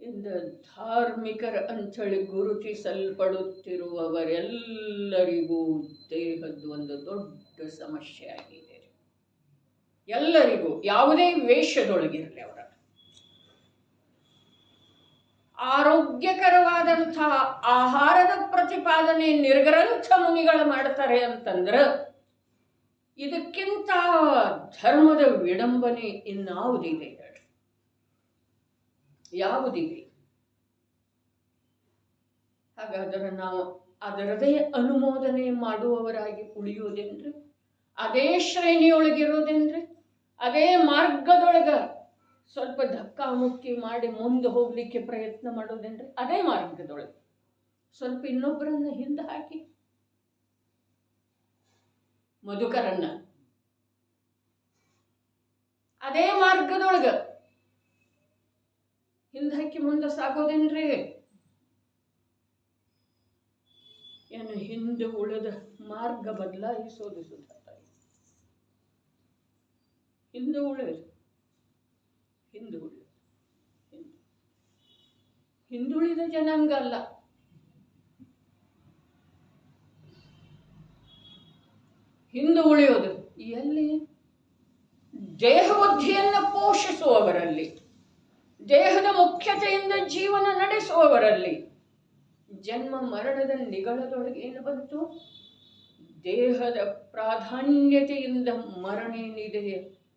ಇಂದ ಧಾರ್ಮಿಕರ ಅಂಥೇಳಿ ಗುರುತಿಸಲ್ಪಡುತ್ತಿರುವವರೆಲ್ಲರಿಗೂ ದೇಹದ ಒಂದು ದೊಡ್ಡ ಸಮಸ್ಯೆ ಆಗಿದೆ. ಎಲ್ಲರಿಗೂ, ಯಾವುದೇ ವೇಷದೊಳಗಿರಲಿ ಅವರ ಆರೋಗ್ಯಕರವಾದಂಥ ಆಹಾರದ ಪ್ರತಿಪಾದನೆ ನಿರ್ಗ್ರಂಥ ಮುನಿಗಳು ಮಾಡ್ತಾರೆ ಅಂತಂದ್ರೆ ಇದಕ್ಕಿಂತ ಧರ್ಮದ ವಿಡಂಬನೆ ಇನ್ನಾವುದಿದೆ? ಯಾವುದಿದೆ? ಹಾಗಾದರೆ ನಾವು ಅದರದೇ ಅನುಮೋದನೆ ಮಾಡುವವರಾಗಿ ಉಳಿಯೋದೇನ್ರಿ? ಅದೇ ಶ್ರೇಣಿಯೊಳಗಿರೋದೇನ್ರಿ? ಅದೇ ಮಾರ್ಗದೊಳಗ ಸ್ವಲ್ಪ ಧಕ್ಕಾಮುಕ್ಕಿ ಮಾಡಿ ಮುಂದೆ ಹೋಗ್ಲಿಕ್ಕೆ ಪ್ರಯತ್ನ ಮಾಡೋದೇನ್ರಿ? ಅದೇ ಮಾರ್ಗದೊಳಗೆ ಸ್ವಲ್ಪ ಇನ್ನೊಬ್ಬರನ್ನ ಹಿಂದೆ ಹಾಕಿ, ಮಧುಕರನ್ನ ಅದೇ ಮಾರ್ಗದೊಳಗ ಹಿಂದೆ ಹಾಕಿ ಮುಂದೆ ಸಾಗೋದೇನ್ರಿ? ಏನು ಹಿಂದೆ ಉಳಿದ ಮಾರ್ಗ ಬದಲಾಯಿಸೋದು ಸುಧಾತಾಯಿ? ಹಿಂದೆ ಉಳಿದು ಹಿಂದುಳಿದ ಜನಾಂಗ ಅಲ್ಲ. ಹಿಂದೆ ಉಳಿಯೋದು ಎಲ್ಲಿ? ದೇಹಬುದ್ಧಿಯನ್ನು ಪೋಷಿಸುವವರಲ್ಲಿ, ದೇಹದ ಮುಖ್ಯತೆಯಿಂದ ಜೀವನ ನಡೆಸುವವರಲ್ಲಿ. ಜನ್ಮ ಮರಣದ ನಿಗಳದೊಳಗೆ ಏನು ಬಂತು? ದೇಹದ ಪ್ರಾಧಾನ್ಯತೆಯಿಂದ ಮರಣ ಏನಿದೆ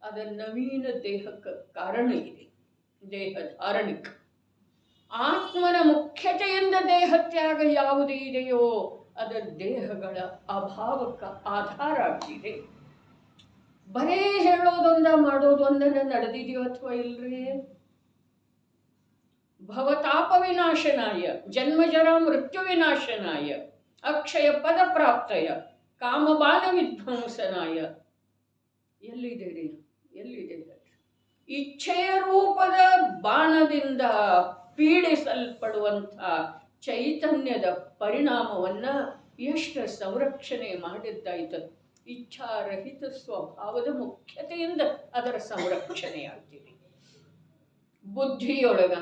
ಅದ ನವೀನ ದೇಹಕ್ಕೆ ಕಾರಣ ಇದೆ, ದೇಹ ಧಾರಣಿಕ. ಆತ್ಮನ ಮುಖ್ಯತೆಯಿಂದ ದೇಹ ತ್ಯಾಗ ಯಾವುದು ಇದೆಯೋ ಅದ ದೇಹಗಳ ಅಭಾವಕ್ಕೆ ಆಧಾರ ಆಗಿದೆ. ಬರೇ ಹೇಳೋದೊಂದ ಮಾಡೋದೊಂದನ್ನ ನಡೆದಿದೆಯೋ ಅಥವಾ ಇಲ್ರಿ? ಭವತಾಪ ವಿನಾಶನಾಯ ಜನ್ಮಜರ ಮೃತ್ಯು ವಿನಾಶನಾಯ ಅಕ್ಷಯ ಪದ ಪ್ರಾಪ್ತಯ ಕಾಮಬಾಲ ವಿಧ್ವಂಸನಾಯ. ಎಲ್ಲಿದೆ ರೀ? ಎಲ್ಲಿದೆ? ಇಚ್ಛೆಯ ರೂಪದ ಬಾಣದಿಂದ ಪೀಡಿಸಲ್ಪಡುವಂಥ ಚೈತನ್ಯದ ಪರಿಣಾಮವನ್ನು ಎಷ್ಟು ಸಂರಕ್ಷಣೆ ಮಾಡಿದ್ದಾಯ್ತು. ಇಚ್ಛಾರಹಿತ ಸ್ವಭಾವದ ಮುಖ್ಯತೆಯಿಂದ ಅದರ ಸಂರಕ್ಷಣೆಯಾಗ್ತಿದೆ. ಬುದ್ಧಿಯೊಳಗ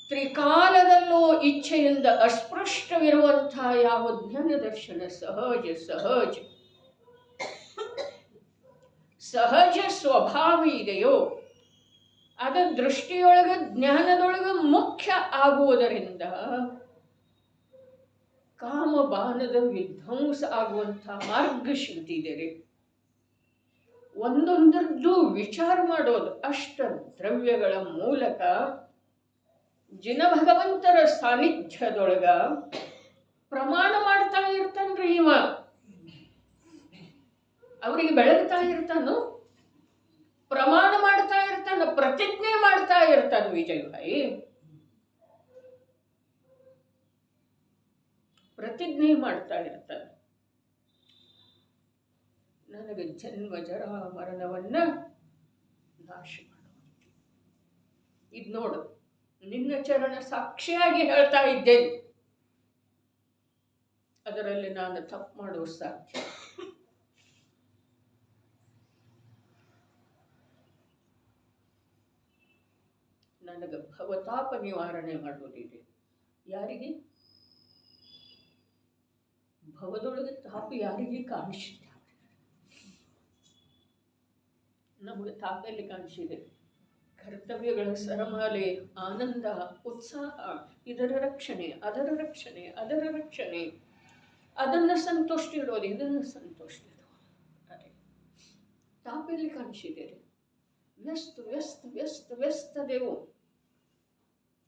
ತ್ರಿಕಾಲದಲ್ಲೂ ಇಚ್ಛೆಯಿಂದ ಅಸ್ಪೃಷ್ಟವಿರುವಂಥ ಯಾವ ಜ್ಞಾನ ದರ್ಶನ ಸಹಜ ಸ್ವಭಾವ ಇದೆಯೋ ಅದ ದೃಷ್ಟಿಯೊಳಗ ಜ್ಞಾನದೊಳಗ ಮುಖ್ಯ ಆಗುವುದರಿಂದ ಕಾಮಬಾಣದ ವಿಧ್ವಂಸ ಆಗುವಂಥ ಮಾರ್ಗ ಶಿಲ್ತಿದೆ. ಒಂದೊಂದರದ್ದು ವಿಚಾರ ಮಾಡೋದು ಅಷ್ಟ ದ್ರವ್ಯಗಳ ಮೂಲಕ ಜಿನ ಭಗವಂತರ ಸಾನ್ನಿಧ್ಯದೊಳಗ ಪ್ರಮಾಣ ಮಾಡ್ತಾ ಇರ್ತಾನ್ರಿ. ಇವ ಅವರಿಗೆ ಬೆಳಗ್ತಾ ಇರ್ತಾನು, ಪ್ರಮಾಣ ಮಾಡ್ತಾ ಇರ್ತಾನ, ಪ್ರತಿಜ್ಞೆ ಮಾಡ್ತಾ ಇರ್ತಾನ. ವಿಜಯ್ ಭಾಯಿ ಪ್ರತಿಜ್ಞೆ ಮಾಡ್ತಾ ಇರ್ತಾನೆ, ನನಗೆ ಜನ್ಮ ಜರ ಮರಣವನ್ನ ನಾಶ ಮಾಡು. ಇದು ನೋಡು, ನಿನ್ನ ಚರಣ ಸಾಕ್ಷಿಯಾಗಿ ಹೇಳ್ತಾ ಇದ್ದೇನೆ, ಅದರಲ್ಲಿ ನಾನು ತಪ್ಪು ಮಾಡುವ ಸಾಧ್ಯ. ನನಗೆ ಭವತಾಪ ನಿವಾರಣೆ ಮಾಡುವುದಿದೆ. ಯಾರಿಗೆ? ಭವದೊಳಗೆ ತಾಪ ಯಾರಿಗೆ ಕಾಣಿಸಿದೆ? ನಮಗೆ ತಾಪ ಎಲ್ಲಿ ಕಾಣಿಸಿದೆ? ಕರ್ತವ್ಯಗಳ ಸರಮಾಲೆ, ಆನಂದ, ಉತ್ಸಾಹ, ಇದರ ರಕ್ಷಣೆ, ಅದರ ರಕ್ಷಣೆ, ಅದರ ರಕ್ಷಣೆ, ಅದನ್ನು ಸಂತುಷ್ಟಿ ಇಡೋದು, ಇದನ್ನು ಸಂತುಷ್ಟಿ ಇಡೋದು. ಅದೇ ತಾಪ ಎಲ್ಲಿ ಕಾಣಿಸಿದೆ? ವ್ಯಸ್ತ ವ್ಯಸ್ತ ವ್ಯಸ್ತ ವ್ಯಸ್ತದೆವು.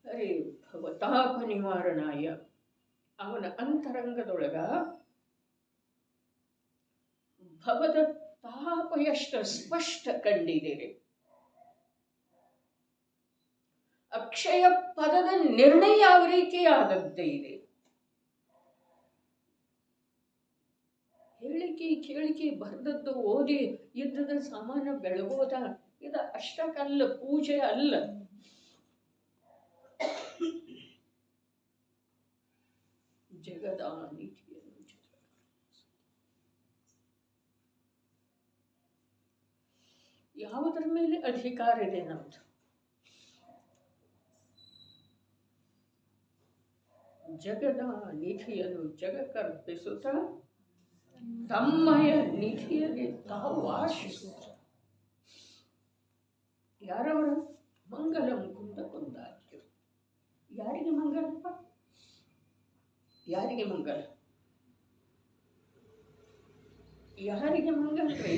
ಅರೆ ಭವತಾಪ ನಿವಾರಣಾಯ. ಅವನ ಅಂತರಂಗದೊಳಗ ಭವದ ತಾಪ ಎಷ್ಟು ಸ್ಪಷ್ಟ ಕಂಡಿದೆ. ಅಕ್ಷಯ ಪದದ ನಿರ್ಣಯ ಯಾವ ರೀತಿಯಾದದ್ದೇ ಇದೆ. ಹೇಳಿಕೆ ಕೇಳಿಕೆ ಬರೆದದ್ದು ಓದಿ ಯುದ್ಧದ ಸಾಮಾನ್ಯ ಬೆಳಗೋದ ಇದು ಅಷ್ಟಕ್ಕಲ್ಲ, ಪೂಜೆ ಅಲ್ಲ. ಜಗದ ನೀತಿಯನ್ನು ಯಾವುದರ ಮೇಲೆ ಅಧಿಕಾರ ಇದೆ ನಮ್ದು? ಜಗದ ನಿಧಿಯನ್ನು ಜಗಕ್ಕರ್ಪಿಸುತ್ತ ತಮ್ಮಯ ನಿಧಿಯಲ್ಲಿ ತಾವು ಆಶಿಸುತ್ತ. ಯಾರವರ? ಮಂಗಲಂ ಕುಂದ ಕುಂದಾರ್ಯ. ಯಾರಿಗೆ ಮಂಗಲಪ್ಪ? ಯಾರಿಗೆ ಮಂಗಲ? ಯಾರಿಗೆ ಮಂಗಲ್ರಿ?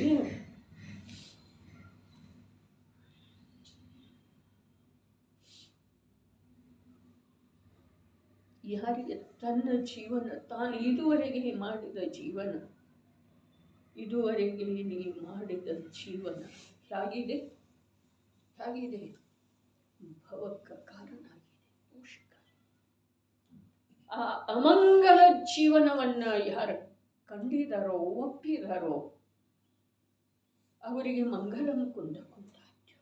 ಯಾರಿಗೆ? ತನ್ನ ಜೀವನ, ತಾನು ಇದುವರೆಗೆ ಮಾಡಿದ ಜೀವನ, ಇದುವರೆಗೆ ನೀ ಮಾಡಿದ ಜೀವನ ಹೇಗಿದೆ? ಹೇಗಿದೆ? ಭವಕ್ಕ ಕಾರಣ ಆಗಿದೆ, ಪೋಷಕ. ಆ ಅಮಂಗಲ ಜೀವನವನ್ನ ಯಾರು ಕಂಡಿದಾರೋ, ಒಪ್ಪಿದಾರೋ, ಅವರಿಗೆ ಮಂಗಲಂ ಕುಂದ ಕುಂದಾರ್ಯ.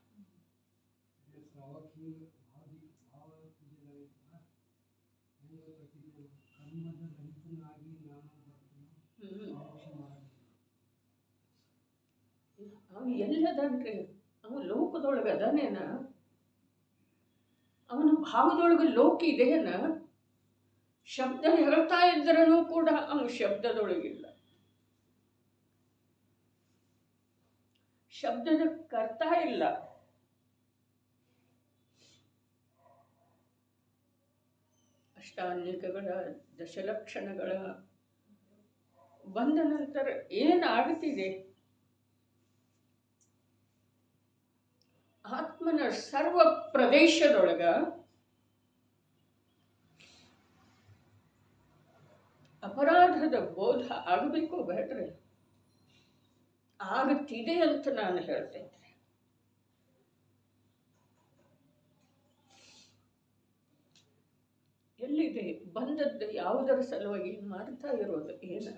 ಅವನು ಎಲ್ಲದನ್ರಿ? ಅವನು ಲೋಕದೊಳಗೆ ಅದನೇನ? ಅವನ ಭಾವದೊಳಗೆ ಲೋಕ ಇದೆಯೇನ? ಶಬ್ದ ಹೇಳ್ತಾ ಇದ್ರೂ ಕೂಡ ಅವನು ಶಬ್ದದೊಳಗಿಲ್ಲ. ಶಬ್ದದ ಕರ್ತ ಇಲ್ಲ. ಅಷ್ಟಾನ್ಯಕಗಳ ದಶಲಕ್ಷಣಗಳ ಬಂದ ನಂತರ ಏನಾಗುತ್ತಿದೆ? ಆತ್ಮನ ಸರ್ವ ಪ್ರದೇಶದೊಳಗ ಅಪರಾಧದ ಬೋಧ ಆಗಬೇಕು ಬೇಡ್ರಿ? ಆಗುತ್ತಿದೆ ಅಂತ ನಾನು ಹೇಳ್ತೇನೆ. ಎಲ್ಲಿದೆ? ಬಂದದ್ದು ಯಾವುದರ ಸಲುವಾಗಿ ಮಾಡ್ತಾ ಇರೋದು? ಏನ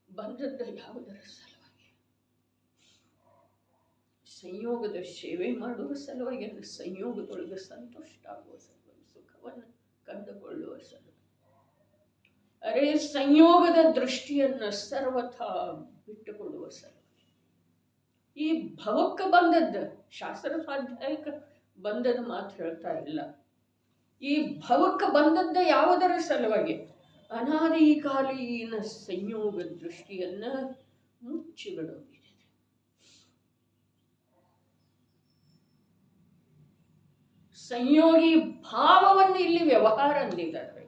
ಬಂದದ್ದು ಯಾವುದರ ಸಲುವಾಗಿ? ಸಂಯೋಗದ ಸೇವೆ ಮಾಡುವ ಸಲುವಾಗಿ, ಸಂಯೋಗದೊಳಗೆ ಸಂತುಷ್ಟ ಆಗುವ ಸಲುವಾಗಿ, ಸುಖವನ್ನು ಕಂಡುಕೊಳ್ಳುವ ಸಲುವಾಗಿ, ಅರೆ ಸಂಯೋಗದ ದೃಷ್ಟಿಯನ್ನು ಸರ್ವಥಾ ಬಿಟ್ಟುಕೊಡುವ ಸಲುವಾಗಿ, ಈ ಭವಕ್ಕೆ ಬಂದದ್ದು ಶಾಸ್ತ್ರ ಸ್ವಾಧ್ಯಾಯಕ್ಕೆ ಬಂದದ್ದು ಮಾತು ಹೇಳ್ತಾ ಇಲ್ಲ. ಈ ಭವಕ್ಕೆ ಬಂದದ್ದು ಯಾವುದರ ಸಲುವಾಗಿ? ಅನಾದಿಕಾಲೀನ ಸಂಯೋಗ ದೃಷ್ಟಿಯನ್ನ ಮುಚ್ಚಿಬಿಡೋದಿದೆ. ಸಂಯೋಗಿ ಭಾವವನ್ನು ಇಲ್ಲಿ ವ್ಯವಹಾರ ಅಂದಿದ್ದಾರೆ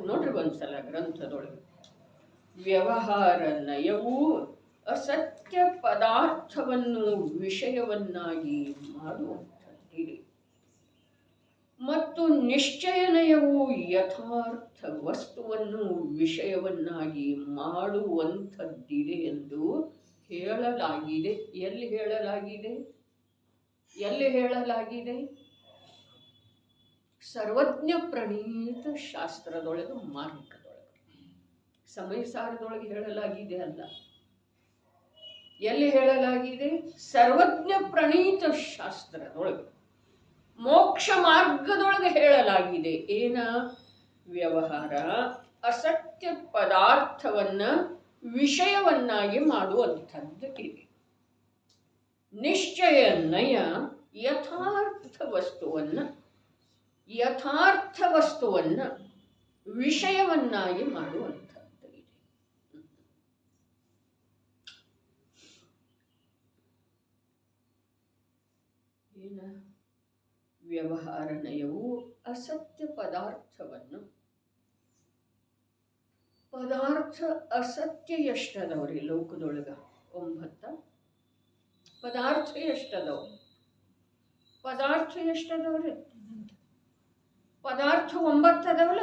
ನೋಡ್ರಿ ಒಂದ್ಸಲ ಗ್ರಂಥದೊಳಗೆ. ವ್ಯವಹಾರ ನಯವು ಅಸತ್ಯ ಪದಾರ್ಥವನ್ನು ವಿಷಯವನ್ನಾಗಿ ಮಾಡುವಂಥದ್ದಿದೆ ಮತ್ತು ನಿಶ್ಚಯ ನಯವು ಯಥಾರ್ಥ ವಸ್ತುವನ್ನು ವಿಷಯವನ್ನಾಗಿ ಮಾಡುವಂಥದ್ದಿದೆ ಎಂದು ಹೇಳಲಾಗಿದೆ. ಎಲ್ಲಿ ಹೇಳಲಾಗಿದೆ? ಎಲ್ಲಿ ಹೇಳಲಾಗಿದೆ? ಸರ್ವಜ್ಞ ಪ್ರಣೀತ ಶಾಸ್ತ್ರದೊಳಗೆ, ಮಾರ್ಗದೊಳಗೆ, ಸಮಯಸಾರದೊಳಗೆ ಹೇಳಲಾಗಿದೆ ಅಲ್ಲ. ಎಲ್ಲಿ ಹೇಳಲಾಗಿದೆ? ಸರ್ವಜ್ಞ ಪ್ರಣೀತ ಶಾಸ್ತ್ರದೊಳಗೆ, ಮೋಕ್ಷ ಮಾರ್ಗದೊಳಗೆ ಹೇಳಲಾಗಿದೆ. ಏನ? ವ್ಯವಹಾರ ಅಸತ್ಯ ಪದಾರ್ಥವನ್ನ ವಿಷಯವನ್ನಾಗಿ ಮಾಡುವಂಥದ್ದು ಇದೆ. ನಿಶ್ಚಯ ನಯ ಯಥಾರ್ಥ ವಸ್ತುವನ್ನ ವಿಷಯವನ್ನಾಗಿ ಮಾಡುವಂಥದ್ದು ಇದೆ. ಏನ? ವ್ಯವಹಾರ ನಯವು ಅಸತ್ಯ ಪದಾರ್ಥವನ್ನು, ಪದಾರ್ಥ ಅಸತ್ಯ ಎಷ್ಟದವ್ರಿ ಲೋಕದೊಳಗ? 9. ಪದಾರ್ಥ ಎಷ್ಟದವ? ಪದಾರ್ಥ ಎಷ್ಟದವ್ರಿ? ಪದಾರ್ಥ 9 ಅದಾವಲ್ಲ.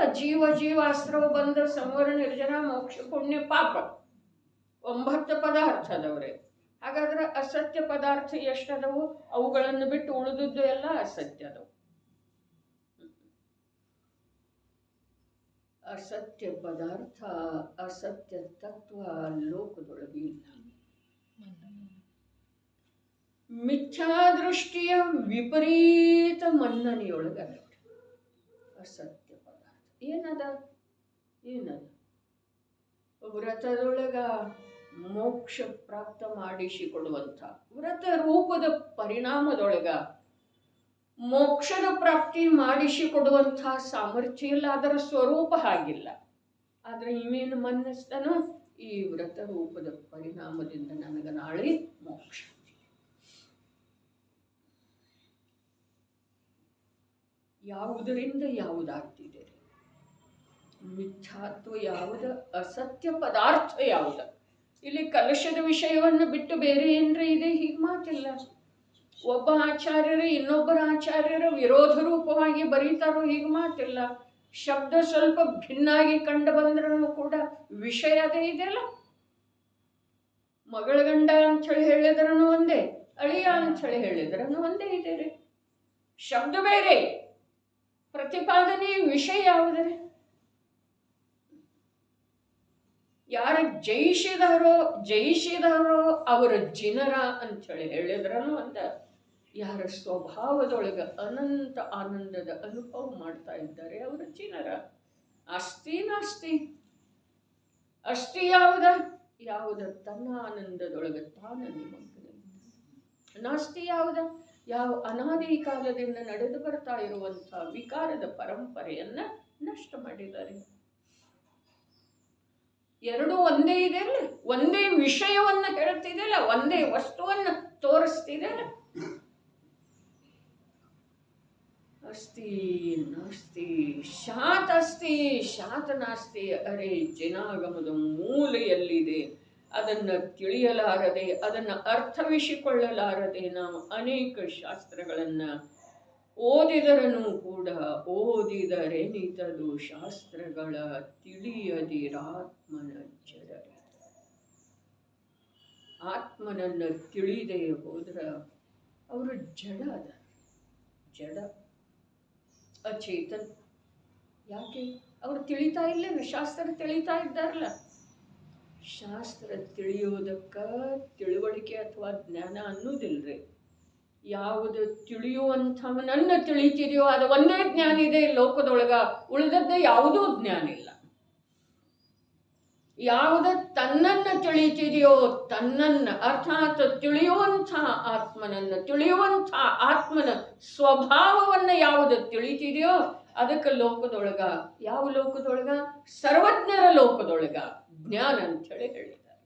ಜೀವಾಸ್ತ್ರವ ಬಂಧ ಸಂವರ ನಿರ್ಜನ ಮೋಕ್ಷ ಪುಣ್ಯ ಪಾಪ 9 ಪದಾರ್ಥ ಅದಾವ್ರಿ. ಹಾಗಾದ್ರೆ ಅಸತ್ಯ ಪದಾರ್ಥ ಎಷ್ಟದವು? ಅವುಗಳನ್ನು ಬಿಟ್ಟು ಉಳಿದದ್ದು ಎಲ್ಲ ಅಸತ್ಯ ಅದಾವು. ಅಸತ್ಯ ಪದಾರ್ಥ, ಅಸತ್ಯ ತತ್ವ ಲೋಕದೊಳಗೆ ಇಲ್ಲ. ಮಿಥ್ಯಾದೃಷ್ಟಿಯ ವಿಪರೀತ ಮನ್ನಣೆಯೊಳಗ ಅಸತ್ಯ ಪದಾರ್ಥ ಏನದ? ವ್ರತದೊಳಗ ಮೋಕ್ಷ ಪ್ರಾಪ್ತ ಮಾಡಿಸಿಕೊಡುವಂಥ, ವ್ರತ ರೂಪದ ಪರಿಣಾಮದೊಳಗ ಮೋಕ್ಷದ ಪ್ರಾಪ್ತಿ ಮಾಡಿಸಿಕೊಡುವಂಥ ಸಾಮರ್ಥ್ಯ ಇಲ್ಲ. ಅದರ ಸ್ವರೂಪ ಹಾಗಿಲ್ಲ. ಆದ್ರೆ ಇವೇನು ಮನ್ನಿಸ್ತಾನೋ? ಈ ವ್ರತ ರೂಪದ ಪರಿಣಾಮದಿಂದ ನನಗೆ ನಾಳೆ ಮೋಕ್ಷ. ಯಾವುದರಿಂದ ಯಾವುದಾಗ್ತಿದೆ? ಮಿಥ್ಯಾತ್ವ ಯಾವುದು? ಅಸತ್ಯ ಪದಾರ್ಥ ಯಾವುದು? ಇಲ್ಲಿ ಕಲಶದ ವಿಷಯವನ್ನು ಬಿಟ್ಟು ಬೇರೆ ಏನ್ರ ಇದೆ? ಹೀಗೆ ಮಾತಿಲ್ಲ. ಒಬ್ಬ ಆಚಾರ್ಯರು ಇನ್ನೊಬ್ಬರ ಆಚಾರ್ಯರ ವಿರೋಧ ರೂಪವಾಗಿ ಬರೀತಾರೋ? ಹೀಗೆ ಮಾತಿಲ್ಲ. ಶಬ್ದ ಸ್ವಲ್ಪ ಭಿನ್ನಾಗಿ ಕಂಡು ಬಂದ್ರೂ ಕೂಡ ವಿಷಯ ಅದೇ ಇದೆಯಲ್ಲ. ಮಗಳ ಗಂಡ ಅಂಥೇಳಿ ಹೇಳಿದ್ರೂ ಒಂದೇ, ಅಳಿಯ ಅಂಥೇಳಿ ಹೇಳಿದ್ರೂ ಒಂದೇ ಇದೆ ರೀ. ಶಬ್ದ ಬೇರೆ, ಪ್ರತಿಪಾದನೆ ವಿಷಯ ಯಾವುದರೆ? ಯಾರು ಜಯಿಸಿದಾರೋ ಅವರ ಜಿನರ ಅಂಥೇಳಿ ಹೇಳಿದ್ರನು ಅಂತ, ಯಾರ ಸ್ವಭಾವದೊಳಗೆ ಅನಂತ ಆನಂದದ ಅನುಭವ ಮಾಡ್ತಾ ಇದ್ದಾರೆ ಅವರ ಜಿನರ. ಅಸ್ತಿ ನಾಸ್ತಿ. ಅಸ್ತಿ ಯಾವುದ ತನ್ನ ಆನಂದದೊಳಗೆ ತಾನ ನಿಮಗ್ನ. ನಾಸ್ತಿ ಯಾವ ಅನಾದಿ ಕಾಲದಿಂದ ನಡೆದು ಬರ್ತಾ ಇರುವಂಥ ವಿಕಾರದ ಪರಂಪರೆಯನ್ನ ನಷ್ಟ ಮಾಡಿದ್ದಾರೆ. ಎರಡೂ ಒಂದೇ ಇದೆ ಅಲ್ಲ, ಒಂದೇ ವಿಷಯವನ್ನ ಹೇಳ್ತಿದೆಯಲ್ಲ, ಒಂದೇ ವಸ್ತುವನ್ನ ತೋರಿಸ್ತಿದೆಯಲ್ಲ. ಅಸ್ತಿ ನಾಸ್ತಿ, ಶಾತ್ ಅಸ್ತಿ ಶಾತ್ ನಾಸ್ತಿ. ಅರೆ ಜನಾಗಮದ ಮೂಲೆಯಲ್ಲಿದೆ, ಅದನ್ನು ತಿಳಿಯಲಾರದೆ, ಅದನ್ನು ಅರ್ಥವಿಸಿಕೊಳ್ಳಲಾರದೆ ನಾವು ಅನೇಕ ಶಾಸ್ತ್ರಗಳನ್ನು ಓದಿದರನು ಕೂಡ ಓದಿದರೆನಿತದು ಶಾಸ್ತ್ರಗಳ ತಿಳಿಯದಿರಾತ್ಮನ ಜಡರಿ. ಆತ್ಮನನ್ನು ತಿಳಿದೇ ಹೋದ್ರ ಅವರು ಜಡ ಅಚೇತನ್. ಯಾಕೆ? ಅವರು ತಿಳಿತಾ ಇಲ್ಲ, ಶಾಸ್ತ್ರ ತಿಳಿತಾ ಇದ್ದಾರಲ್ಲ. ಶಾಸ್ತ್ರ ತಿಳಿಯೋದಕ್ಕೆ ತಿಳುವಳಿಕೆ ಅಥವಾ ಜ್ಞಾನ ಅನ್ನೋದಿಲ್ರಿ. ಯಾವುದು ತಿಳಿಯುವಂಥವನನ್ನು ತಿಳಿತಿದೆಯೋ ಅದು ಒಂದೇ ಜ್ಞಾನ ಇದೆ ಲೋಕದೊಳಗ, ಉಳಿದದ್ದೇ ಯಾವುದೂ ಜ್ಞಾನ ಇಲ್ಲ. ಯಾವುದು ತನ್ನನ್ನು ತಿಳಿತಿದೆಯೋ, ತನ್ನನ್ನು ಅರ್ಥಾತ್ ತಿಳಿಯುವಂಥ ಆತ್ಮನ ಸ್ವಭಾವವನ್ನು ಯಾವುದು ತಿಳಿತಿದೆಯೋ ಅದಕ್ಕೆ ಲೋಕದೊಳಗ, ಯಾವ ಲೋಕದೊಳಗ? ಸರ್ವಜ್ಞರ ಲೋಕದೊಳಗ ಜ್ಞಾನ ಅಂಥೇಳಿ ಹೇಳಿದ್ದಾರೆ.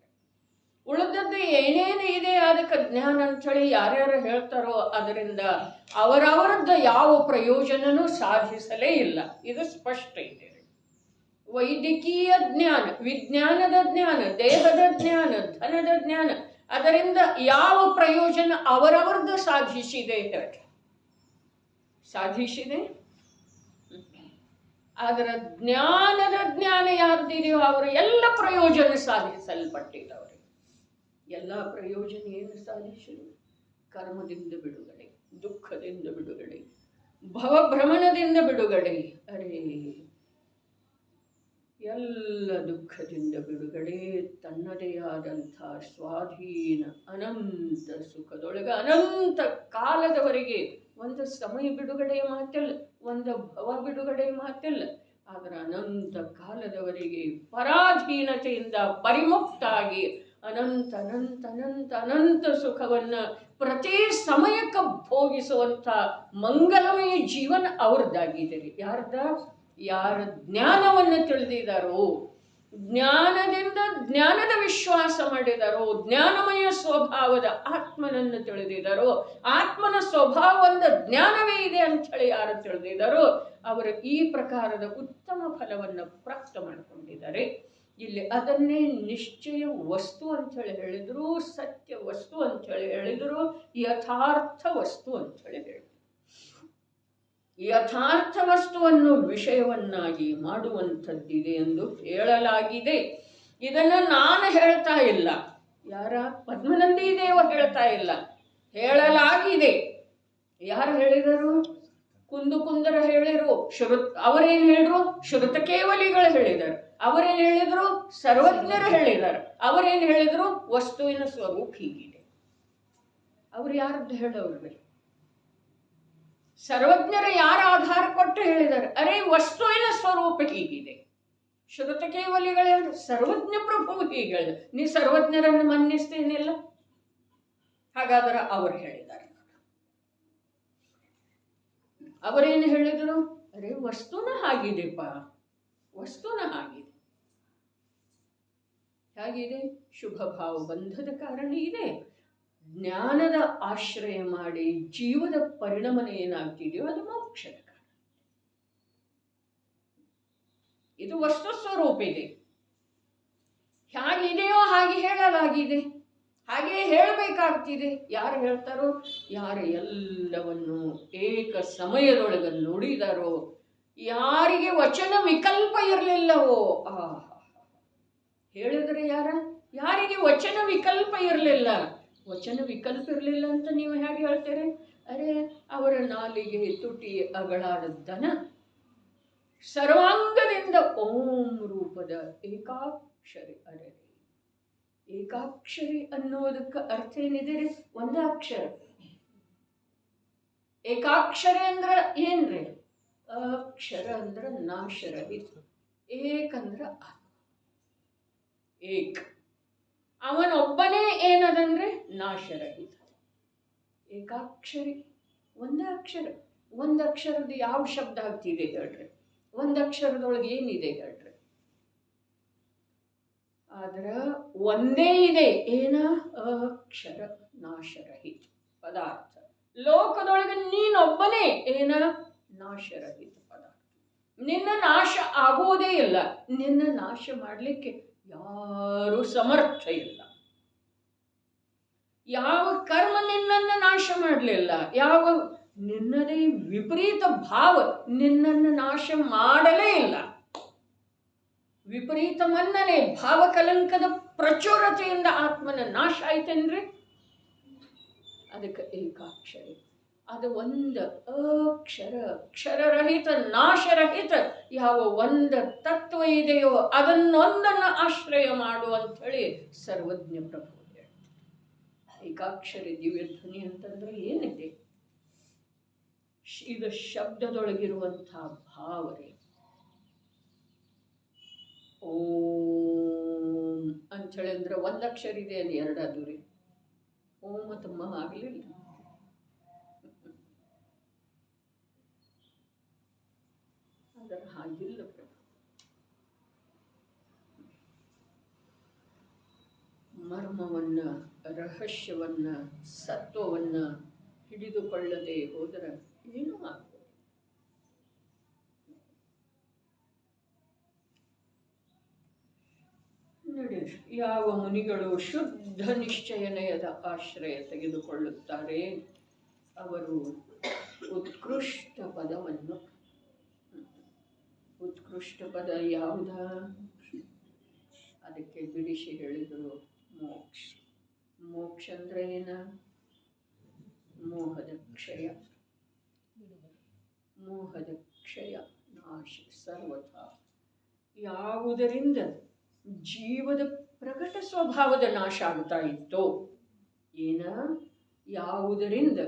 ಉಳಿದದ್ದು ಏನೇನು ಇದೆ ಅದಕ್ಕೆ ಜ್ಞಾನ ಅಂಥೇಳಿ ಯಾರ್ಯಾರು ಹೇಳ್ತಾರೋ ಅದರಿಂದ ಅವರವರದ್ದು ಯಾವ ಪ್ರಯೋಜನನೂ ಸಾಧಿಸಲೇ ಇಲ್ಲ. ಇದು ಸ್ಪಷ್ಟ ಇದೆ. ವೈದ್ಯಕೀಯ ಜ್ಞಾನ, ವಿಜ್ಞಾನದ ಜ್ಞಾನ, ದೇಹದ ಜ್ಞಾನ, ಧನದ ಜ್ಞಾನ, ಅದರಿಂದ ಯಾವ ಪ್ರಯೋಜನ ಅವರವರದ್ದು ಸಾಧಿಸಿದೆ ಹೇಳಿ? ಸಾಧಿಸಿದೆ. ಅದರ ಜ್ಞಾನದ ಜ್ಞಾನ ಯಾರ್ದಿದೆಯೋ ಅವರು ಎಲ್ಲ ಪ್ರಯೋಜನ ಸಾಧಿಸಲ್ಪಟ್ಟಿದ್ದವರು. ಎಲ್ಲ ಪ್ರಯೋಜನ ಏನು ಸಾಧಿಸಲು? ಕರ್ಮದಿಂದ ಬಿಡುಗಡೆ, ದುಃಖದಿಂದ ಬಿಡುಗಡೆ, ಭವಭ್ರಮಣದಿಂದ ಬಿಡುಗಡೆ. ಅರೇ, ಎಲ್ಲ ದುಃಖದಿಂದ ಬಿಡುಗಡೆ, ತನ್ನದೇ ಆದಂಥ ಸ್ವಾಧೀನ ಅನಂತ ಸುಖದೊಳಗೆ ಅನಂತ ಕಾಲದವರೆಗೆ. ಒಂದು ಸಮಯ ಬಿಡುಗಡೆಯ ಮಾತಿಲ್ಲ, ಒಂದು ಭವ ಬಿಡುಗಡೆಯ ಮಾತಿಲ್ಲ, ಆದರೆ ಅನಂತ ಕಾಲದವರೆಗೆ ಪರಾಧೀನತೆಯಿಂದ ಪರಿಮುಕ್ತಾಗಿ ಅನಂತ ಅನಂತ ಅನಂತ ಅನಂತ ಸುಖವನ್ನು ಪ್ರತಿ ಸಮಯಕ್ಕೆ ಭೋಗಿಸುವಂಥ ಮಂಗಲಮಯ ಜೀವನ ಅವ್ರದ್ದಾಗಿದೆ ರೀ. ಯಾರ್ದ? ಯಾರ ಜ್ಞಾನವನ್ನು ತಿಳಿದಿದ್ದಾರೋ, ಜ್ಞಾನದಿಂದ ಜ್ಞಾನದ ವಿಶ್ವಾಸ ಮಾಡಿದಾರೋ, ಜ್ಞಾನಮಯ ಸ್ವಭಾವದ ಆತ್ಮನನ್ನು ತಿಳಿದಿದ್ದಾರೋ, ಆತ್ಮನ ಸ್ವಭಾವ ಒಂದು ಜ್ಞಾನವೇ ಇದೆ ಅಂಥೇಳಿ ಯಾರು ತಿಳಿದಿದ್ದಾರೋ ಅವರು ಈ ಪ್ರಕಾರದ ಉತ್ತಮ ಫಲವನ್ನು ಪ್ರಾಪ್ತ ಮಾಡಿಕೊಂಡಿದ್ದಾರೆ. ಇಲ್ಲಿ ಅದನ್ನೇ ನಿಶ್ಚಯ ವಸ್ತು ಅಂಥೇಳಿ ಹೇಳಿದರು, ಸತ್ಯ ವಸ್ತು ಅಂಥೇಳಿ ಹೇಳಿದರು, ಯಥಾರ್ಥ ವಸ್ತು ಅಂಥೇಳಿ ಹೇಳಿದರು. ಯಥಾರ್ಥ ವಸ್ತುವನ್ನು ವಿಷಯವನ್ನಾಗಿ ಮಾಡುವಂಥದ್ದಿದೆ ಎಂದು ಹೇಳಲಾಗಿದೆ. ಇದನ್ನು ನಾನು ಹೇಳ್ತಾ ಇಲ್ಲ, ಯಾರ? ಪದ್ಮನಂದಿ ದೇವ ಹೇಳ್ತಾ ಇಲ್ಲ, ಹೇಳಲಾಗಿದೆ. ಯಾರು ಹೇಳಿದರು? ಕುಂದರ ಹೇಳಿರು. ಅವರೇನು ಹೇಳಿದ್ರು? ಶ್ರುತ ಕೇವಲಿಗಳು ಹೇಳಿದರು. ಅವರೇನು ಹೇಳಿದರು? ಸರ್ವಜ್ಞರು ಹೇಳಿದ್ದಾರೆ. ಅವರೇನು ಹೇಳಿದರು? ವಸ್ತುವಿನ ಸ್ವರೂಪ ಹೀಗಿದೆ. ಅವ್ರು ಯಾರದ್ದು ಹೇಳೋರು? ಸರ್ವಜ್ಞರು ಯಾರ ಆಧಾರ ಕೊಟ್ಟು ಹೇಳಿದ್ದಾರೆ? ಅರೆ, ವಸ್ತುವಿನ ಸ್ವರೂಪ ಹೀಗಿದೆ. ಶ್ರುತ ಕೇವಲಿಗಳೇ ಸರ್ವಜ್ಞ ಪ್ರಭು ಹೀಗೆ ಹೇಳಿದ. ನೀ ಸರ್ವಜ್ಞರನ್ನು ಮನ್ನಿಸ್ತೇನಿಲ್ಲ. ಹಾಗಾದ್ರೆ ಅವರು ಹೇಳಿದ್ದಾರೆ. ಅವರೇನು ಹೇಳಿದರು? ಅರೆ, ವಸ್ತುನ ಹಾಗಿದೆಪ್ಪ, ವಸ್ತುನ ಹಾಗಿದೆ. ಹೇಗಿದೆ? ಶುಭ ಭಾವ ಬಂಧದ ಕಾರಣ ಇದೆ. ಜ್ಞಾನದ ಆಶ್ರಯ ಮಾಡಿ ಜೀವದ ಪರಿಣಮನ ಏನಾಗ್ತಿದೆಯೋ ಅದು ಮೋಕ್ಷದ ಕಾರಣ. ಇದು ವಸ್ತು ಸ್ವರೂಪ ಇದೆ. ಹೇಗಿದೆಯೋ ಹಾಗೆ ಹೇಳಲಾಗಿದೆ, ಹಾಗೆ ಹೇಳಬೇಕಾಗ್ತಿದೆ. ಯಾರು ಹೇಳ್ತಾರೋ? ಯಾರು ಎಲ್ಲವನ್ನು ಏಕ ಸಮಯದೊಳಗೆ ನುಡಿದಾರೋ, ಯಾರಿಗೆ ವಚನ ವಿಕಲ್ಪ ಇರಲಿಲ್ಲವೋ, ಹೇಳಿದರೆ ಯಾರಿಗೆ ವಚನ ವಿಕಲ್ಪ ಇರಲಿಲ್ಲ. ವಚನ ವಿಕಲ್ಪ ಇರಲಿಲ್ಲ ಅಂತ ನೀವು ಹೇಗೆ ಹೇಳ್ತೀರಿ? ಅರೆ, ಅವರ ನಾಲಿಗೆ ತುಟಿ ಅಗಳಾದದ್ದನ ಸರ್ವಾಂಗದಿಂದ ಓಂ ರೂಪದ ಏಕಾಕ್ಷರಿ. ಅರೆ, ಏಕಾಕ್ಷರಿ ಅನ್ನೋದಕ್ಕೆ ಅರ್ಥ ಏನಿದೆ ರೀ? ಒಂದ ಅಕ್ಷರ. ಏಕಾಕ್ಷರಿ ಅಂದ್ರೆ ಏನ್ರಿ? ಅಕ್ಷರ ಅಂದ್ರೆ ನಾಶರಹಿತ, ಏಕಂದ್ರ ಆತ್ಮ. ಏಕ್ ಅವನೊಬ್ಬನೇ ಏನದಂದ್ರೆ ನಾಶರಹಿತ. ಏಕಾಕ್ಷರಿ, ಒಂದ ಅಕ್ಷರ. ಒಂದು ಅಕ್ಷರದ ಯಾವ ಶಬ್ದ ಆಗ್ತಿದೆ ಹೇಳ್ರಿ? ಒಂದು ಅಕ್ಷರದೊಳಗೆ ಏನಿದೆ ಹೇಳ್ರಿ? ಆದ್ರೆ ಒಂದೇ ಇದೆ. ಏನ? ಅಕ್ಷರ ನಾಶರಹಿತ ಪದಾರ್ಥ. ಲೋಕದೊಳಗೆ ನೀನೊಬ್ಬನೇ ಏನ? ನಾಶರಹಿತ ಪದಾರ್ಥ. ನಿನ್ನ ನಾಶ ಆಗುವುದೇ ಇಲ್ಲ. ನಿನ್ನ ನಾಶ ಮಾಡಲಿಕ್ಕೆ ಯಾರು ಸಮರ್ಥ ಇಲ್ಲ. ಯಾವ ಕರ್ಮ ನಿನ್ನನ್ನು ನಾಶ ಮಾಡಲಿಲ್ಲ, ಯಾವ ನಿನ್ನದೇ ವಿಪರೀತ ಭಾವ ನಿನ್ನನ್ನು ನಾಶ ಮಾಡಲೇ ಇಲ್ಲ. ವಿಪರೀತ ಮನ್ನನೆ ಭಾವಕಲಂಕದ ಪ್ರಚುರತೆಯಿಂದ ಆತ್ಮನ ನಾಶ ಆಯ್ತೇನ್ರಿ? ಅದಕ್ಕೆ ಏಕಾಕ್ಷರಿ. ಅದು ಒಂದು ಅಕ್ಷರರಹಿತ ನಾಶರಹಿತ ಯಾವ ಒಂದು ತತ್ವ ಇದೆಯೋ ಅದನ್ನೊಂದನ್ನು ಆಶ್ರಯ ಮಾಡು ಅಂಥೇಳಿ ಸರ್ವಜ್ಞ ಪ್ರಭು ಏಕಾಕ್ಷರಿ ದಿವ್ಯ ಧ್ವನಿ ಅಂತಂದ್ರೆ ಏನಿದೆ? ಇದು ಶಬ್ದದೊಳಗಿರುವಂತಹ ಭಾವನೆ. ಓಂ ಅಂಥೇಳಿ ಅಂದ್ರೆ ಒಂದು ಅಕ್ಷರ ಇದೆ, ಅದು ಎರಡಾದು ರೀ. ಓಂ ಮತ್ತು ಮ ಆಗಲಿಲ್ಲ. ಅದರ ಹಾಗಿಲ್ಲ ಪ್ರಭು. ಮರ್ಮವನ್ನ, ರಹಸ್ಯವನ್ನ, ಸತ್ವವನ್ನ ಹಿಡಿದುಕೊಳ್ಳದೆ ಹೋದರೆ ಏನೂ ಆಗ್ಬೋದು. ನೋಡಿ, ಯಾವ ಮುನಿಗಳು ಶುದ್ಧ ನಿಶ್ಚಯನಯದ ಆಶ್ರಯ ತೆಗೆದುಕೊಳ್ಳುತ್ತಾರೆ ಅವರು ಉತ್ಕೃಷ್ಟ ಪದವನ್ನು, ಉತ್ಕೃಷ್ಟ ಪದ ಯಾವುದ? ಅದಕ್ಕೆ ಬಿಡಿಸಿ ಹೇಳಿದರು ಮೋಕ್ಷ. ಮೋಕ್ಷ ಅಂದ್ರೆ ಏನ? ಮೋಹದ ಕ್ಷಯ. ಮೋಹದ ಕ್ಷಯ ನಾಶ ಸರ್ವಥಾ. ಯಾವುದರಿಂದ ಜೀವದ ಪ್ರಕಟ ಸ್ವಭಾವದ ನಾಶ ಆಗ್ತಾ ಇತ್ತೋ, ಏನ? ಯಾವುದರಿಂದ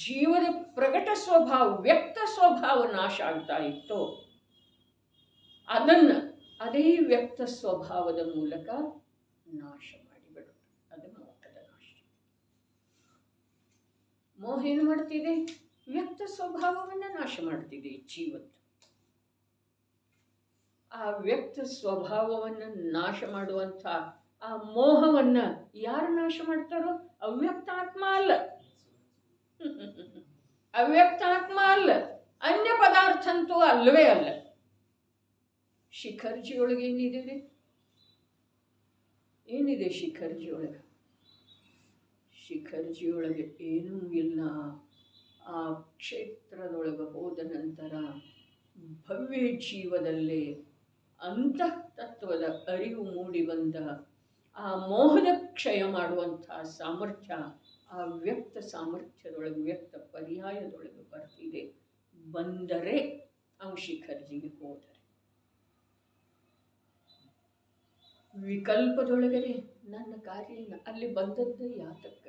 ಜೀವದ ಪ್ರಕಟ ಸ್ವಭಾವ, ವ್ಯಕ್ತ ಸ್ವಭಾವ ನಾಶ ಆಗ್ತಾ ಇತ್ತೋ ಅದನ್ನ ಅದೇ ವ್ಯಕ್ತ ಸ್ವಭಾವದ ಮೂಲಕ ನಾಶ ಮಾಡಿಬಿಡು. ಅದು ಮೋಹದ ನಾಶ. ಮೋಹ ಏನು ಮಾಡ್ತಿದೆ? ವ್ಯಕ್ತ ಸ್ವಭಾವವನ್ನ ನಾಶ ಮಾಡ್ತಿದೆ ಜೀವದ. ಆ ವ್ಯಕ್ತ ಸ್ವಭಾವವನ್ನು ನಾಶ ಮಾಡುವಂಥ ಆ ಮೋಹವನ್ನ ಯಾರು ನಾಶ ಮಾಡ್ತಾರೋ? ಅವ್ಯಕ್ತ ಆತ್ಮ ಅಲ್ಲ, ಅವ್ಯಕ್ತ ಆತ್ಮ ಅಲ್ಲ, ಅನ್ಯ ಪದಾರ್ಥ ಅಂತೂ ಅಲ್ಲವೇ ಅಲ್ಲ. ಶಿಖರ್ಜಿಯೊಳಗೆ ಏನಿದೆ? ಏನಿದೆ ಶಿಖರ್ಜಿಯೊಳಗೆ? ಶಿಖರ್ಜಿಯೊಳಗೆ ಏನೂ ಇಲ್ಲ. ಆ ಕ್ಷೇತ್ರದೊಳಗೆ ಹೋದ ನಂತರ ಭವ್ಯ ಜೀವದಲ್ಲಿ ಅಂತಃ ತತ್ವದ ಅರಿವು ಮೂಡಿ ಬಂದ ಆ ಮೋಹದ ಕ್ಷಯ ಮಾಡುವಂತಹ ಸಾಮರ್ಥ್ಯ ಆ ವ್ಯಕ್ತ ಸಾಮರ್ಥ್ಯದೊಳಗೆ, ವ್ಯಕ್ತ ಪರ್ಯಾಯದೊಳಗೆ ಬರ್ತಿದೆ. ಬಂದರೆ ಅವನು ಶಿಖರ್ಜಿಗೆ ಹೋದರೆ. ವಿಕಲ್ಪದೊಳಗಡೆ ನನ್ನ ಕಾರ್ಯ ಅಲ್ಲಿ ಬಂದದ್ದು ಯಾತಕ್ಕ?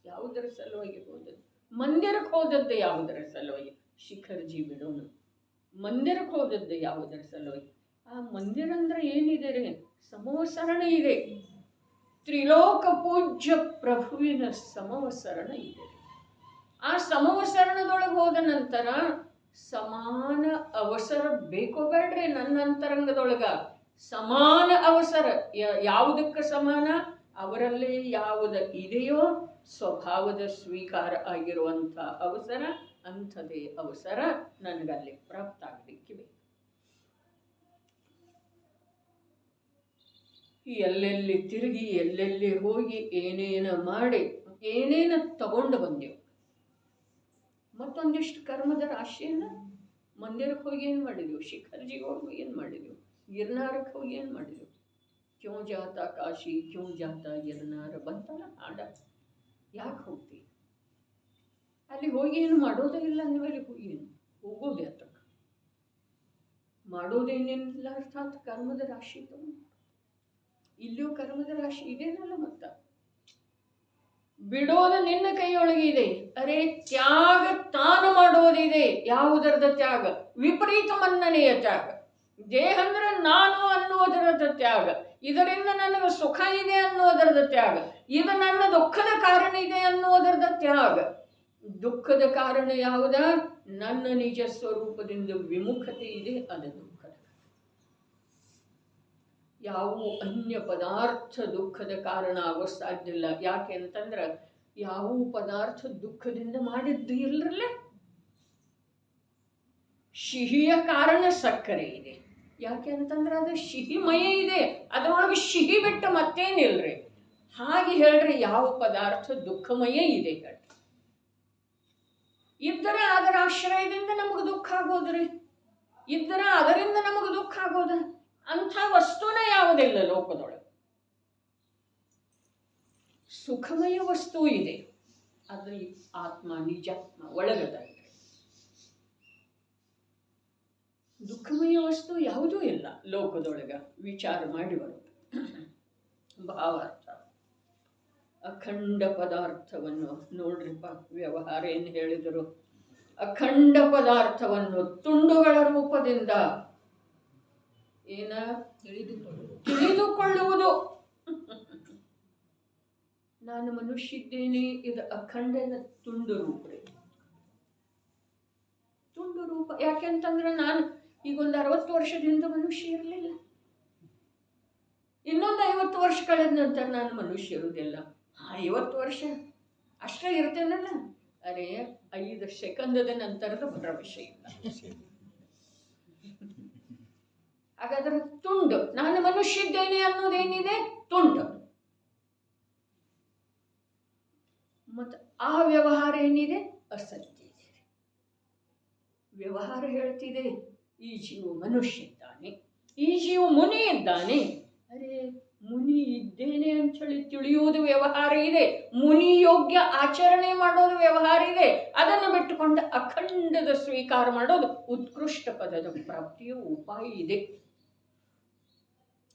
ಯಾವುದರ ಸಲುವಾಗಿ ಹೋದದ್ದು? ಮಂದಿರಕ್ಕೆ ಹೋದದ್ದು ಯಾವುದರ ಸಲುವಾಗಿ? ಶಿಖರ್ಜಿ ಬಿಡೋಣ. ಮಂದಿರಕ್ಕೆ ಹೋದದ್ದು ಯಾವುದರ ಸಲುವಾಗಿ? ಆ ಮಂದಿರ ಅಂದ್ರೆ ಏನಿದೆ ರೀ? ಸಮವಸರಣ ಇದೆ. ತ್ರಿಲೋಕ ಪೂಜ್ಯ ಪ್ರಭುವಿನ ಸಮವಸರಣ ಇದೆ. ಆ ಸಮವಸರಣದೊಳಗೆ ಹೋದ ನಂತರ ಸಮಾನ ಅವಸರ ಬೇಕೋ ಬೇಡ್ರಿ? ನನ್ನ ಅಂತರಂಗದೊಳಗ ಸಮಾನ ಅವಸರ. ಯಾವುದಕ್ಕೆ ಸಮಾನ? ಅವರಲ್ಲಿ ಯಾವುದ ಇದೆಯೋ ಸ್ವಭಾವದ ಸ್ವೀಕಾರ ಆಗಿರುವಂಥ ಅವಸರ, ಅಂಥದೇ ಅವಸರ ನನಗಲ್ಲಿ ಪ್ರಾಪ್ತ ಆಗಲಿಕ್ಕಿವೆ. ಎಲ್ಲೆಲ್ಲಿ ತಿರುಗಿ, ಎಲ್ಲೆಲ್ಲಿ ಹೋಗಿ, ಏನೇನ ಮಾಡಿ, ಏನೇನ ತಗೊಂಡು ಬಂದೆವು. ಮತ್ತೊಂದಿಷ್ಟು ಕರ್ಮದ ರಾಶಿಯನ್ನು ಮಂದಿರಕ್ಕೆ ಹೋಗಿ ಏನು ಮಾಡಿದೆವು? ಶಿಖರ್ಜಿಗೆ ಹೋಗಿ ಏನು ಮಾಡಿದೆವು? ಗಿರ್ನಾರಕ್ಕೆ ಹೋಗಿ ಏನು ಮಾಡಿದೆವು? ಕ್ಯೂ ಜಾತ ಕಾಶಿ, ಕ್ಯೂ ಜಾತ ಗಿರ್ನಾರ ಬಂತಲ್ಲ ಹಾಡ. ಯಾಕೆ ಹೋಗ್ತೀವಿ? ಅಲ್ಲಿ ಹೋಗಿ ಏನು ಮಾಡೋದೇ ಇಲ್ಲ. ನೀವಲ್ಲಿ ಹೋಗಿ ಏನು ಹೋಗೋದೇ ಅದಕ್ಕೆ ಮಾಡೋದೇನಿಲ್ಲ. ಅರ್ಥಾತ್ ಕರ್ಮದ ರಾಶಿ ತಗೊಂಡು ಇಲ್ಲಿಯೂ ಕರ್ಮದ ರಾಶಿ ಇದೇನಲ್ಲ. ಮತ್ತ ಬಿಡೋದು ನಿನ್ನ ಕೈಯೊಳಗೆ ಇದೆ. ಅರೆ ತ್ಯಾಗ ತಾನು ಮಾಡೋದಿದೆ. ಯಾವುದರದ ತ್ಯಾಗ? ವಿಪರೀತ ಮನ್ನಣೆಯ ತ್ಯಾಗ. ದೇಹ ಅಂದ್ರೆ ನಾನು ಅನ್ನುವುದರದ ತ್ಯಾಗ. ಇದರಿಂದ ನನಗೆ ಸುಖ ಇದೆ ಅನ್ನುವುದರದ ತ್ಯಾಗ. ಇದು ನನ್ನ ದುಃಖದ ಕಾರಣ ಇದೆ ಅನ್ನುವುದರದ ತ್ಯಾಗ. ದುಃಖದ ಕಾರಣ ಯಾವುದ? ನನ್ನ ನಿಜ ಸ್ವರೂಪದಿಂದ ವಿಮುಖತೆ ಇದೆ, ಅದು ದುಃಖದ. ಯಾವ ಅನ್ಯ ಪದಾರ್ಥ ದುಃಖದ ಕಾರಣ ಆಗೋ ಸಾಧ್ಯ ಇಲ್ಲ. ಯಾಕೆ ಅಂತಂದ್ರೆ ಯಾವ ಪದಾರ್ಥ ದುಃಖದಿಂದ ಮಾಡಿದ್ದು ಇಲ್ಲರಲ್ಲ. ಸಿಹಿಯ ಕಾರಣ ಸಕ್ಕರೆ ಇದೆ. ಯಾಕೆ ಅಂತಂದ್ರೆ ಅದು ಸಿಹಿಮಯ ಇದೆ, ಅದರೊಳಗೆ ಸಿಹಿ ಬಿಟ್ಟು ಮತ್ತೇನಿಲ್ರಿ. ಹಾಗೆ ಹೇಳ್ರಿ, ಯಾವ ಪದಾರ್ಥ ದುಃಖಮಯ ಇದೆ ಹೇಳ್ರಿ. ಇದ್ದರೆ ಅದರ ಆಶ್ರಯದಿಂದ ನಮಗೆ ದುಃಖ ಆಗೋದ್ರಿ. ಇದ್ದರೆ ಅದರಿಂದ ನಮಗೆ ದುಃಖ ಆಗೋದ. ಅಂಥ ವಸ್ತುನೇ ಯಾವುದಿಲ್ಲ ಲೋಕದೊಳಗೆ. ಸುಖಮಯ ವಸ್ತು ಇದೆ, ಅದು ಆತ್ಮ ನಿಜಾತ್ಮ ಒಳಗದ. ದುಃಖಮಯ ವಸ್ತು ಯಾವುದೂ ಇಲ್ಲ ಲೋಕದೊಳಗ ವಿಚಾರ ಮಾಡಿ ಬರೋದು. ಭಾವಾರ್ಥ ಅಖಂಡ ಪದಾರ್ಥವನ್ನು ನೋಡ್ರಿಪ್ಪ, ವ್ಯವಹಾರ ಏನು ಹೇಳಿದರು, ಅಖಂಡ ಪದಾರ್ಥವನ್ನು ತುಂಡುಗಳ ರೂಪದಿಂದ ಏನ ತಿಳಿದುಕೊಳ್ಳುವುದು. ನಾನು ಮನುಷ್ಯ ಇದ್ದೇನೆ, ಇದು ಅಖಂಡನ ತುಂಡು ರೂಪ. ತುಂಡು ರೂಪ ಯಾಕೆಂತಂದ್ರೆ ನಾನು ಈಗೊಂದು 60 ವರ್ಷದಿಂದ ಮನುಷ್ಯ ಇರಲಿಲ್ಲ. ಇನ್ನೊಂದು 50 ವರ್ಷ ಕಳೆದ ನಂತರ ನಾನು ಮನುಷ್ಯ ಇರುವುದಿಲ್ಲ. 50 ವರ್ಷ ಅಷ್ಟೇ ಇರ್ತೇನಲ್ಲ. ಅರೆ 5 ಸೆಕೆಂಡದ ನಂತರದ ಭರವಸೆ ಇಲ್ಲ. ಹಾಗಾದ್ರೆ ತುಂಡು, ನಾನು ಮನುಷ್ಯ ಇದ್ದೇನೆ ಅನ್ನೋದೇನಿದೆ ತುಂಡು. ಮತ್ತು ಆ ವ್ಯವಹಾರ ಏನಿದೆ ಅಸತ್ಯ ಇದೆ. ವ್ಯವಹಾರ ಹೇಳ್ತಿದೆ ಈ ಜೀವ ಮನುಷ್ಯ ಇದ್ದಾನೆ, ಈ ಜೀವ ಮುನಿ ಇದ್ದಾನೆ. ಅರೆ ಮುನಿ ಇದ್ದೇನೆ ಅಂತೇಳಿ ತಿಳಿಯುವುದು ವ್ಯವಹಾರ ಇದೆ, ಮುನಿ ಯೋಗ್ಯ ಆಚರಣೆ ಮಾಡೋದು ವ್ಯವಹಾರ ಇದೆ. ಅದನ್ನು ಬಿಟ್ಟುಕೊಂಡು ಅಖಂಡದ ಸ್ವೀಕಾರ ಮಾಡೋದು ಉತ್ಕೃಷ್ಟ ಪದದ ಪ್ರಾಪ್ತಿಯ ಉಪಾಯ ಇದೆ.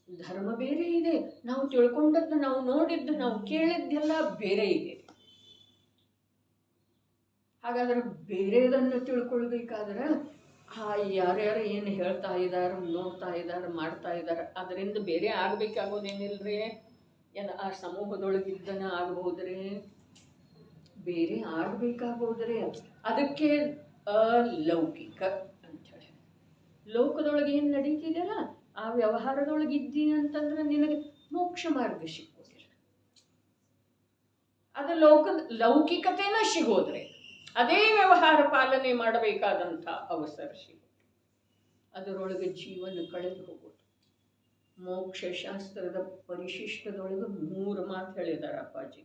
ಧರ್ಮ ಬೇರೆ ಇದೆ, ನಾವು ತಿಳ್ಕೊಂಡದ್ದು, ನಾವು ನೋಡಿದ್ದು, ನಾವು ಕೇಳಿದ್ದೆಲ್ಲ ಬೇರೆ ಇದೆ. ಹಾಗಾದ್ರೆ ಬೇರೆದನ್ನು ತಿಳ್ಕೊಳ್ಬೇಕಾದ್ರೆ ಯಾರ್ಯಾರು ಏನು ಹೇಳ್ತಾ ಇದ್ದಾರೆ, ನೋಡ್ತಾ ಇದ್ದಾರೆ, ಮಾಡ್ತಾ ಇದ್ದಾರೆ, ಅದರಿಂದ ಬೇರೆ ಆಗ್ಬೇಕಾಗೋದೇನಿಲ್ರಿ. ಏನು ಆ ಸಮೂಹದೊಳಗಿದ್ದನ ಆಗ್ಬೋದ್ರಿ, ಬೇರೆ ಆಗ್ಬೇಕಾಗೋದ್ರಿ. ಅದಕ್ಕೆ ಅಲೌಕಿಕ ಅಂಥೇಳಿ. ಲೋಕದೊಳಗೆ ಏನು ನಡೀತಿದೆಯಲ್ಲ ಆ ವ್ಯವಹಾರದೊಳಗೆ ಇದ್ದೀನಿ ಅಂತಂದ್ರೆ ನಿನಗೆ ಮೋಕ್ಷ ಮಾರ್ಗ ಸಿಗೋದಿಲ್ಲ. ಅದು ಲೌಕಿಕತೆನ ಸಿಗೋದ್ರಿ. ಅದೇ ವ್ಯವಹಾರ ಪಾಲನೆ ಮಾಡಬೇಕಾದಂಥ ಅವಸರ ಸಿಗೋದು, ಅದರೊಳಗೆ ಜೀವನ ಕಳೆದು ಹೋಗೋದು. ಮೋಕ್ಷ ಶಾಸ್ತ್ರದ ಪರಿಶಿಷ್ಟದೊಳಗೆ 3 ಮಾತು ಹೇಳಿದ್ದಾರೆ ಅಪ್ಪಾಜಿ.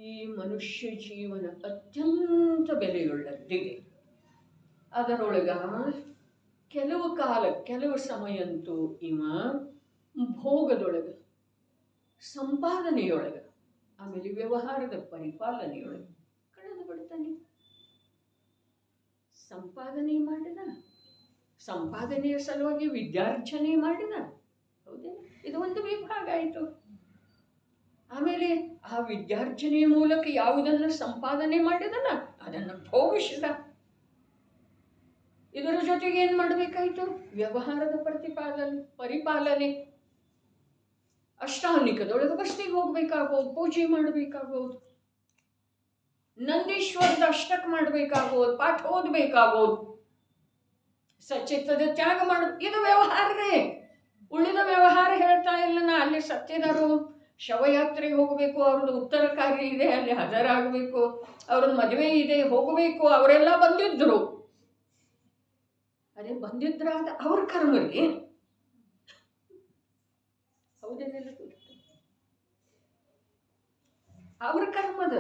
ಈ ಮನುಷ್ಯ ಜೀವನ ಅತ್ಯಂತ ಬೆಲೆಯುಳ್ಳದ್ದಿದೆ. ಅದರೊಳಗ ಕೆಲವು ಕಾಲ, ಕೆಲವು ಸಮಯ ಅಂತೂ ಇವ ಭೋಗದೊಳಗೆ, ಸಂಪಾದನೆಯೊಳಗೆ, ಆಮೇಲೆ ವ್ಯವಹಾರದ ಪರಿಪಾಲನೆಯೊಳಗೆ ಕಳೆದು ಬಿಡ್ತಾನೆ. ಸಂಪಾದನೆ ಮಾಡಿದ, ಸಂಪಾದನೆಯ ಸಲುವಾಗಿ ವಿದ್ಯಾರ್ಜನೆ ಮಾಡಿದ, ಹೌದೇ? ಇದು ಒಂದು ವಿಭಾಗ ಆಯಿತು. ಆಮೇಲೆ ಆ ವಿದ್ಯಾರ್ಜನೆಯ ಮೂಲಕ ಯಾವುದನ್ನು ಸಂಪಾದನೆ ಮಾಡಿದನ ಅದನ್ನು ಭೋಗಿಸಿದ. ಇದರ ಜೊತೆಗೆ ಏನು ಮಾಡಬೇಕಾಯಿತು? ವ್ಯವಹಾರದ ಪರಿಪಾಲನೆ. ಅಷ್ಟಾನಿಕದೊಳಗೆ ಬಸ್ತಿಗೆ ಹೋಗ್ಬೇಕಾಗೋದು, ಪೂಜೆ ಮಾಡಬೇಕಾಗೋದು, ನಂದೀಶ್ವರದ ಅಷ್ಟಕ್ ಮಾಡಬೇಕಾಗೋದು, ಪಾಠ ಓದಬೇಕಾಗೋದು, ಸಚಿತ್ತದ ತ್ಯಾಗ ಮಾಡೋದು. ಇದು ವ್ಯವಹಾರವೇ. ಉಳಿದ ವ್ಯವಹಾರ ಹೇಳ್ತಾ ಇಲ್ಲ. ನಾ ಅಲ್ಲಿ ಸತ್ಯದರು ಶವಯಾತ್ರೆಗೆ ಹೋಗಬೇಕು, ಅವ್ರದ್ದು ಉತ್ತರ ಕಾರ್ಯ ಇದೆ, ಅಲ್ಲಿ ಹಾಜರಾಗಬೇಕು, ಅವ್ರದ್ದು ಮದುವೆ ಇದೆ, ಹೋಗಬೇಕು. ಅವರೆಲ್ಲ ಬಂದಿದ್ರು. ಅದೇ ಬಂದಿದ್ರಾದ ಅವ್ರ ಕರ್ಮ ರೀ, ಹೌದೇನಿಲ್ಲ, ಅವ್ರ ಕರ್ಮದ.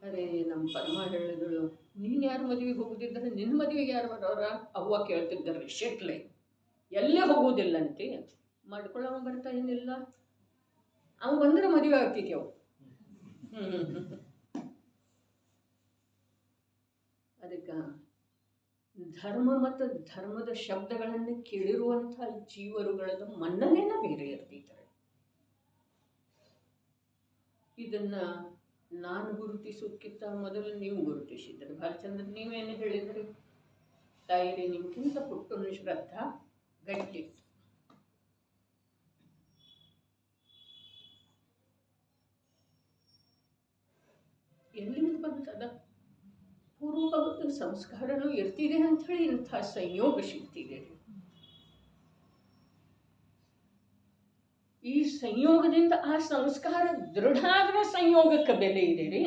ಅದೇ ನಮ್ಮ ಪರಮ ಹೇಳಿದಳು, ನೀನು ಯಾರು ಮದುವೆಗೆ ಹೋಗುದಿದ್ರೆ ನಿನ್ನ ಮದುವೆಗೆ ಯಾರು ಬರೋರ? ಅವ್ವ ಕೇಳ್ತಿದ್ದಾರೆ ಶೆಟ್ಲೆ, ಎಲ್ಲೇ ಹೋಗುವುದಿಲ್ಲಂತೆ. ಮಾಡ್ಕೊಳ್ಳೋ ಬರ್ತಾ ಏನಿಲ್ಲ, ಅವ ಬಂದ್ರೆ ಮದುವೆ ಆಗ್ತಿದ್ಯವು. ಅದಕ್ಕೆ ಧರ್ಮ ಮತ್ತು ಧರ್ಮದ ಶಬ್ದಗಳನ್ನು ಕೇಳಿರುವಂಥ ಜೀವರುಗಳದ್ದು ಮನ್ನಣೆನ ಬೇರೆ ಇರ್ತಿದ್ದಾರೆ. ಇದನ್ನ ನಾನು ಗುರುತಿಸೋದಕ್ಕಿಂತ ಮೊದಲು ನೀವು ಗುರುತಿಸಿದ್ರಿ. ಭಾಳಚಂದ್ರ ನೀವೇನು ಹೇಳಿದ್ರಿ? ತಾಯಿರಿ ನಿಮ್ಗಿಂತ ಪುಟ್ಟನ ಶ್ರದ್ಧಾ ಗಟ್ಟಿ. ಎಲ್ಲಿಂದ ಬಂತದ? ಪೂರ್ವಭಾಗದ ಸಂಸ್ಕಾರನೂ ಇರ್ತಿದೆ ಅಂಥೇಳಿ ಇಂಥ ಸಂಯೋಗ ಸಿಗ್ತಿದೆ. ಈ ಸಂಯೋಗದಿಂದ ಆ ಸಂಸ್ಕಾರ ದೃಢ ಆದ್ರೆ ಸಂಯೋಗಕ್ಕೆ ಬೆಲೆ ಇದೆ ರೀ.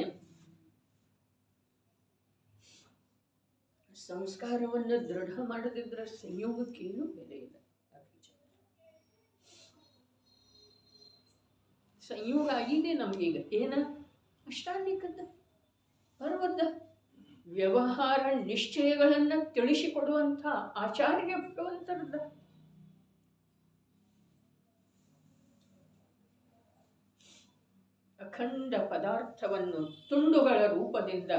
ಸಂಸ್ಕಾರವನ್ನು ದೃಢ ಮಾಡದಿದ್ರೆ ಸಂಯೋಗಕ್ಕೇನು ಬೆಲೆ ಇಲ್ಲ. ಸಂಯೋಗ ಆಗಿದೆ ನಮಗೀಗ. ಏನ? ಅಷ್ಟಾನಿಕದ ಪರ್ವತ ವ್ಯವಹಾರ ನಿಶ್ಚಯಗಳನ್ನು ತಿಳಿಸಿಕೊಡುವಂಥ ಆಚಾರ್ಯ ಭಗವಂತರದ. ಅಖಂಡ ಪದಾರ್ಥವನ್ನು ತುಂಡುಗಳ ರೂಪದಿಂದ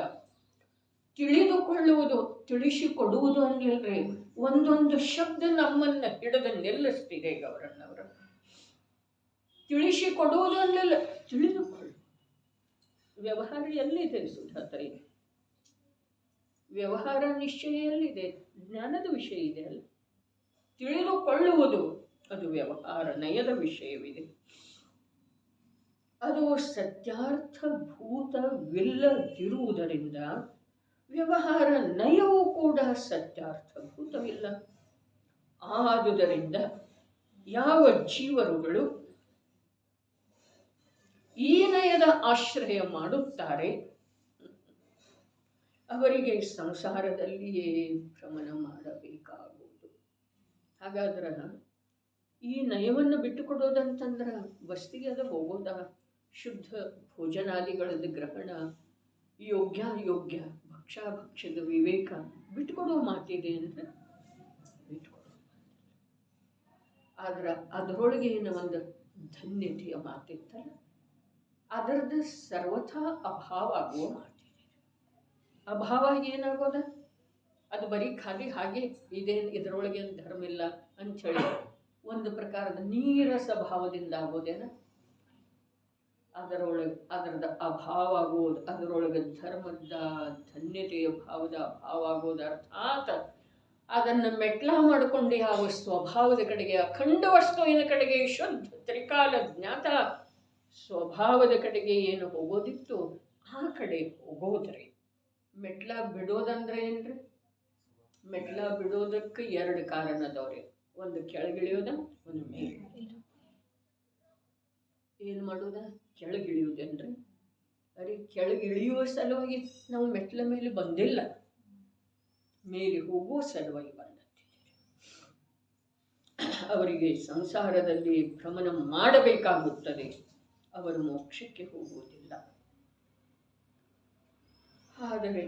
ತಿಳಿದುಕೊಳ್ಳುವುದು, ತಿಳಿಸಿಕೊಡುವುದು ಅನ್ನಿಲ್ರಿ. ಒಂದೊಂದು ಶಬ್ದ ನಮ್ಮನ್ನ ಹಿಡಿದು ನಿಲ್ಲಿಸ್ತಿದೆ ಗೌರಣ್ಣವರ. ತಿಳಿಸಿಕೊಡುವುದು ಅನ್ನಿಲ್ಲ, ತಿಳಿದುಕೊಳ್ಳು. ವ್ಯವಹಾರ ಎಲ್ಲಿದೆ ಸುಧಾತಾಯಿ? ವ್ಯವಹಾರ ನಿಶ್ಚಯ ಎಲ್ಲಿದೆ? ಜ್ಞಾನದ ವಿಷಯ ಇದೆ ಅಲ್ಲ. ತಿಳಿದುಕೊಳ್ಳುವುದು ಅದು ವ್ಯವಹಾರ ನಯದ ವಿಷಯವಿದೆ. ಅದು ಸತ್ಯಾರ್ಥಭೂತವಿಲ್ಲದಿರುವುದರಿಂದ ವ್ಯವಹಾರ ನಯವೂ ಕೂಡ ಸತ್ಯಾರ್ಥಭೂತವಿಲ್ಲ. ಆದುದರಿಂದ ಯಾವ ಜೀವರುಗಳು ಈ ನಯದ ಆಶ್ರಯ ಮಾಡುತ್ತಾರೆ ಅವರಿಗೆ ಸಂಸಾರದಲ್ಲಿಯೇ ಭ್ರಮಣ ಮಾಡಬೇಕಾಗುವುದು. ಹಾಗಾದ್ರೆ ಈ ನಯವನ್ನು ಬಿಟ್ಟುಕೊಡೋದಂತಂದ್ರೆ ಬಸ್ತಿಗೆ ಅದು ಹೋಗೋದ? ಶುದ್ಧ ಭೋಜನಾದಿಗಳದ್ದು ಗ್ರಹಣ, ಯೋಗ್ಯ ಭಕ್ಷಾಭಕ್ಷ್ಯದ ವಿವೇಕ ಬಿಟ್ಟುಕೊಡೋ ಮಾತಿದೆ ಅಂದರೆ ಬಿಟ್ಟುಕೊಡೋ. ಆದ್ರೆ ಅದರೊಳಗೆ ಏನೋ ಒಂದು ಧನ್ಯತೆಯ ಮಾತಿತ್ತಲ್ಲ, ಅದರದ್ದು ಸರ್ವಥಾ ಅಭಾವ ಆಗುವ ಮಾತಿದೆ. ಅಭಾವ ಏನಾಗೋದ? ಅದು ಬರೀ ಖಾಲಿ ಹಾಗೆ ಇದೇನು ಇದರೊಳಗೆ ಧರ್ಮ ಇಲ್ಲ ಅಂಥೇಳಿ ಒಂದು ಪ್ರಕಾರದ ನೀರಸ ಭಾವದಿಂದ ಆಗೋದೇನ? ಅದರದ ಅಭಾವ ಆಗೋದು, ಅದರೊಳಗೆ ಧರ್ಮದ ಧನ್ಯತೆಯ ಭಾವದ ಅಭಾವ ಆಗೋದು. ಅರ್ಥಾತ್ ಅದನ್ನು ಮೆಟ್ಲ ಮಾಡಿಕೊಂಡು ಯಾವ ಸ್ವಭಾವದ ಕಡೆಗೆ, ಅಖಂಡ ವಸ್ತುವಿನ ಕಡೆಗೆ, ಶುದ್ಧ ತ್ರಿಕಾಲ ಜ್ಞಾತ ಸ್ವಭಾವದ ಕಡೆಗೆ ಏನು ಹೋಗೋದಿತ್ತು ಆ ಕಡೆ ಹೋಗೋದ್ರಿ. ಮೆಟ್ಲ ಬಿಡೋದಂದ್ರೆ ಏನ್ರಿ? ಮೆಟ್ಲ ಬಿಡೋದಕ್ಕೆ ಎರಡು ಕಾರಣ ಅದಾವ್ರಿ. ಒಂದು ಕೆಳಗಿಳಿಯೋದ, ಒಂದು ಮೇಲೆ. ಏನು ಮಾಡೋದ? ಕೆಳಗಿಳಿಯೋದೇನ್ರಿ? ಅರೆ ಕೆಳಗಿಳಿಯುವ ಸಲುವಾಗಿ ನಾವು ಮೆಟ್ಲ ಮೇಲೆ ಬಂದಿಲ್ಲ, ಮೇಲೆ ಹೋಗುವ ಸಲುವಾಗಿ ಬಂದಿದ್ದೀರಿ. ಅವರಿಗೆ ಸಂಸಾರದಲ್ಲಿ ಭ್ರಮಣ ಮಾಡಬೇಕಾಗುತ್ತದೆ, ಅವರು ಮೋಕ್ಷಕ್ಕೆ ಹೋಗುವುದಿಲ್ಲ. ಆದರೆ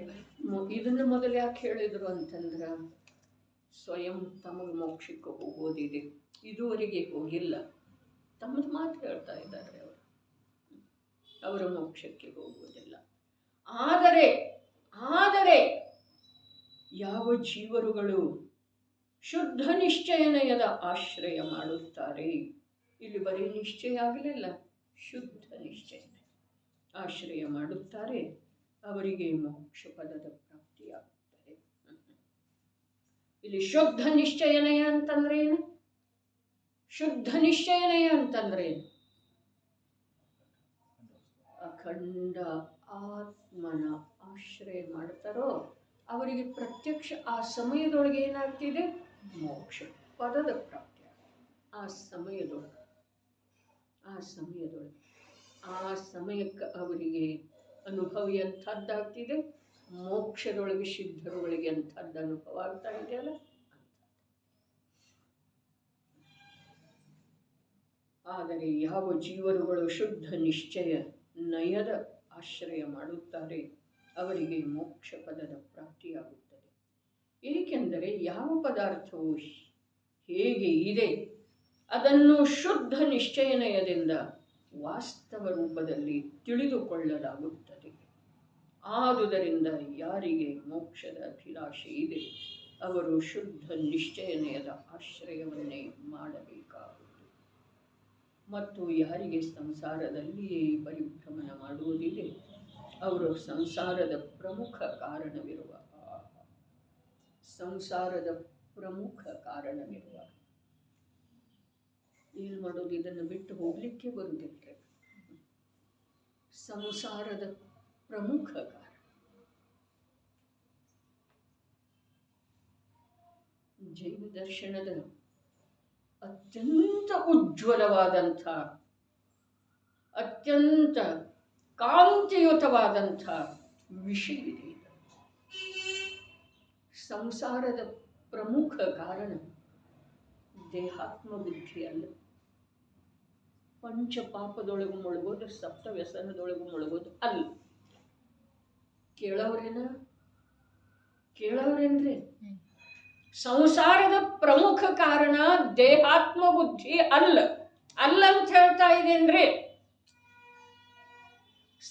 ಇದನ್ನು ಮೊದಲು ಯಾಕೆ ಹೇಳಿದರು ಅಂತಂದ್ರೆ, ಸ್ವಯಂ ತಮಗೆ ಮೋಕ್ಷಕ್ಕೆ ಹೋಗೋದಿದೆ, ಇದುವರೆಗೆ ಹೋಗಿಲ್ಲ, ತಮ್ಮದು ಮಾತು ಹೇಳ್ತಾ ಇದ್ದಾರೆ. ಅವರ ಮೋಕ್ಷಕ್ಕೆ ಹೋಗುವುದಿಲ್ಲ. ಆದರೆ ಯಾವ ಜೀವರುಗಳು ಶುದ್ಧ ನಿಶ್ಚಯನಯದ ಆಶ್ರಯ ಮಾಡುತ್ತಾರೆ, ಇಲ್ಲಿ ಬರೀ ನಿಶ್ಚಯ ಆಗಲಿಲ್ಲ, ಶುದ್ಧ ನಿಶ್ಚಯ ಆಶ್ರಯ ಮಾಡುತ್ತಾರೆ, ಅವರಿಗೆ ಮೋಕ್ಷ ಪದದ ಪ್ರಾಪ್ತಿಯಾಗುತ್ತದೆ. ಇಲ್ಲಿ ಶುದ್ಧ ನಿಶ್ಚಯನಯ ಅಂತಂದ್ರೆ ಏನು? ಶುದ್ಧ ನಿಶ್ಚಯನಯ ಅಂತಂದ್ರೆ ಏನು? ಅಖಂಡ ಆತ್ಮನ ಆಶ್ರಯ ಮಾಡ್ತಾರೋ ಅವರಿಗೆ ಪ್ರತ್ಯಕ್ಷ ಆ ಸಮಯದೊಳಗೆ ಏನಾಗ್ತಿದೆ? ಮೋಕ್ಷ ಪದದ ಪ್ರಾಪ್ತಿ. ಆ ಸಮಯಕ್ಕೆ ಅವರಿಗೆ ಅನುಭವ ಎಂಥದ್ದಾಗ್ತಿದೆ? ಮೋಕ್ಷದೊಳಗೆ ಸಿದ್ಧರುಗಳಿಗೆ ಅಂಥದ್ದು ಅನುಭವ ಆಗ್ತಾ ಇದೆಯಲ್ಲ. ಆದರೆ ಯಾವ ಜೀವರುಗಳು ಶುದ್ಧ ನಿಶ್ಚಯ ನಯದ ಆಶ್ರಯ ಮಾಡುತ್ತಾರೆ ಅವರಿಗೆ ಮೋಕ್ಷ ಪದದ ಪ್ರಾಪ್ತಿಯಾಗುತ್ತದೆ. ಏಕೆಂದರೆ ಯಾವ ಪದಾರ್ಥವು ಹೇಗೆ ಇದೆ ಅದನ್ನು ಶುದ್ಧ ನಿಶ್ಚಯನಯದಿಂದ ವಾಸ್ತವ ರೂಪದಲ್ಲಿ ತಿಳಿದುಕೊಳ್ಳಲಾಗುತ್ತದೆ. ಆದುದರಿಂದ ಯಾರಿಗೆ ಮೋಕ್ಷದ ಅಭಿಲಾಷೆ ಇದೆ ಅವರು ಶುದ್ಧ ನಿಶ್ಚಯನಯದ ಆಶ್ರಯವನ್ನೇ ಮಾಡಬೇಕಾಗುವುದು. ಮತ್ತು ಯಾರಿಗೆ ಸಂಸಾರದಲ್ಲಿಯೇ ಪರಿಭ್ರಮಣ ಮಾಡುವುದಿದೆ ಅವರು ಸಂಸಾರದ ಪ್ರಮುಖ ಕಾರಣವಿರುವ ಏನು ಮಾಡೋದು? ಇದನ್ನು ಬಿಟ್ಟು ಹೋಗಲಿಕ್ಕೆ ಬರುವುದಿಲ್ಲ. ಸಂಸಾರದ ಪ್ರಮುಖ ಕಾರಣ ಜೈನ ದರ್ಶನದ ಅತ್ಯಂತ ಉಜ್ವಲವಾದಂಥ, ಅತ್ಯಂತ ಕಾಂತಿಯುತವಾದಂಥ ವಿಷಯವಿದೆ. ಸಂಸಾರದ ಪ್ರಮುಖ ಕಾರಣ ದೇಹಾತ್ಮ ಬುದ್ಧಿ ಅಲ್ಲ. ಪಂಚ ಪಾಪದೊಳಗೂ ಮುಳುಗೋದು, ಸಪ್ತ ವ್ಯಸನದೊಳಗೂ ಮುಳುಗೋದು ಅಲ್ಲ. ಕೇಳವ್ರೇನ್ರಿ? ಸಂಸಾರದ ಪ್ರಮುಖ ಕಾರಣ ದೇಹಾತ್ಮ ಬುದ್ಧಿ ಅಲ್ಲ ಅಂತ ಹೇಳ್ತಾ ಇದೇನ್ರಿ?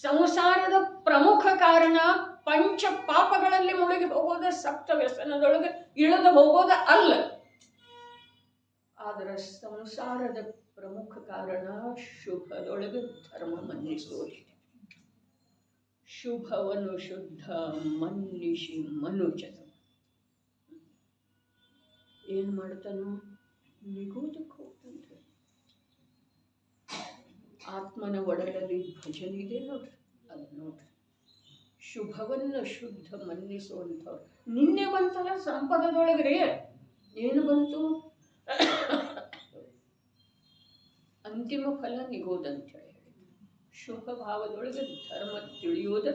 ಸಂಸಾರದ ಪ್ರಮುಖ ಕಾರಣ ಪಂಚ ಪಾಪಗಳಲ್ಲಿ ಮುಳುಗಿ ಹೋಗೋದ, ಸಪ್ತ ವ್ಯಸನದೊಳಗೆ ಇಳಿದು ಹೋಗೋದ ಅಲ್ಲ. ಆದರೆ ಸಂಸಾರದ ಪ್ರಮುಖ ಕಾರಣ ಶುಭದೊಳಗೆ ಧರ್ಮ ಮನ್ನಿಸುವುದಿದೆ. ಶುಭವನ್ನು ಶುದ್ಧ ಮನ್ನಿಸಿ ಮನುಜನು ಏನ್ ಮಾಡ್ತಾನೋ ನಿಗೋದಕ್ಕೆ ಹೋಗ್ತಂತೆ. ಆತ್ಮನ ಒಡಲಲ್ಲಿ ಭಜನೆ ಇದೆ ನೋಡ್ರಿ, ಅದು ನೋಡ್ರಿ. ಶುಭವನ್ನು ಶುದ್ಧ ಮನ್ನಿಸುವಂಥವ್ರು. ನಿನ್ನೆ ಬಂತಲ್ಲ ಸಂಪದದೊಳಗ್ರಿ, ಏನು ಬಂತು? ಅಂತಿಮ ಫಲ ನಿಗೋದಂತ ಹೇಳಿ. ಶುಭ ಭಾವದೊಳಗೆ ಧರ್ಮ ತಿಳಿಯುವುದ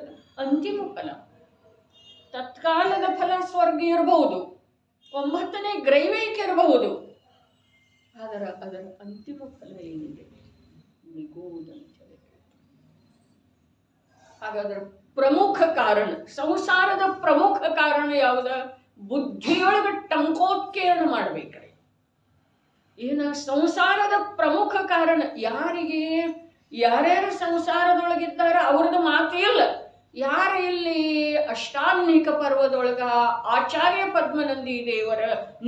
ಅಂತಿಮ ಫಲ. ತತ್ಕಾಲದ ಫಲ ಸ್ವರ್ಗ ಇರಬಹುದು, 9ನೇ ಗ್ರೈವೇಕ್ ಇರಬಹುದು, ಅದರ ಅಂತಿಮ ಫಲ ಏನಿದೆ ನಿಗೋದಂತ ಹೇಳಿ. ಹಾಗಾದ್ರೆ ಪ್ರಮುಖ ಕಾರಣ, ಸಂಸಾರದ ಪ್ರಮುಖ ಕಾರಣ ಯಾವ್ದ? ಬುದ್ಧಿಯೊಳಗೆ ಟಂಕೋತ್ಕೇರಣ ಮಾಡ್ಬೇಕ್ರಿ. ಏನ ಸಂಸಾರದ ಪ್ರಮುಖ ಕಾರಣ? ಯಾರಿಗೆ ಯಾರ್ಯಾರು ಸಂಸಾರದೊಳಗಿದ್ದಾರೆ ಅವ್ರದ್ದು ಮಾತು ಇಲ್ಲ. ಯಾರು ಇಲ್ಲಿ ಅಷ್ಟಾನ್ನಿಕ ಪರ್ವದೊಳಗ ಆಚಾರ್ಯ ಪದ್ಮನಂದಿ ದೇವರ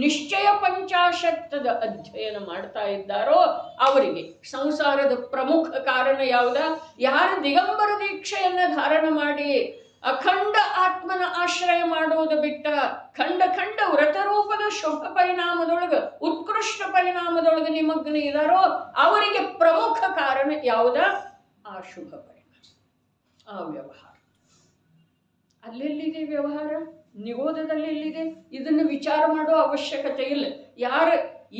ನಿಶ್ಚಯ ಪಂಚಾಶತ್ತದ ಅಧ್ಯಯನ ಮಾಡ್ತಾ ಇದ್ದಾರೋ ಅವರಿಗೆ ಸಂಸಾರದ ಪ್ರಮುಖ ಕಾರಣ ಯಾವ್ದ? ಯಾರು ದಿಗಂಬರ ದೀಕ್ಷೆಯನ್ನ ಧಾರಣ ಮಾಡಿ ಅಖಂಡ ಆತ್ಮನ ಆಶ್ರಯ ಮಾಡುವುದು ಬಿಟ್ಟ ಖಂಡ ಖಂಡ ವ್ರತರೂಪದ ಶುಭ ಪರಿಣಾಮದೊಳಗ ಉತ್ಕೃಷ್ಟ ಪರಿಣಾಮದೊಳಗೆ ನಿಮಗ್ನ ಇದಾರೋ ಅವರಿಗೆ ಪ್ರಮುಖ ಕಾರಣ ಯಾವುದ? ಆ ಶುಭ ಪರಿಣಾಮ, ಆ ವ್ಯವಹಾರ. ಅಲ್ಲೆಲ್ಲಿದೆ ವ್ಯವಹಾರ? ನಿಗೋದದಲ್ಲಿ ಎಲ್ಲಿದೆ? ಇದನ್ನು ವಿಚಾರ ಮಾಡೋ ಅವಶ್ಯಕತೆ ಇಲ್ಲ. ಯಾರು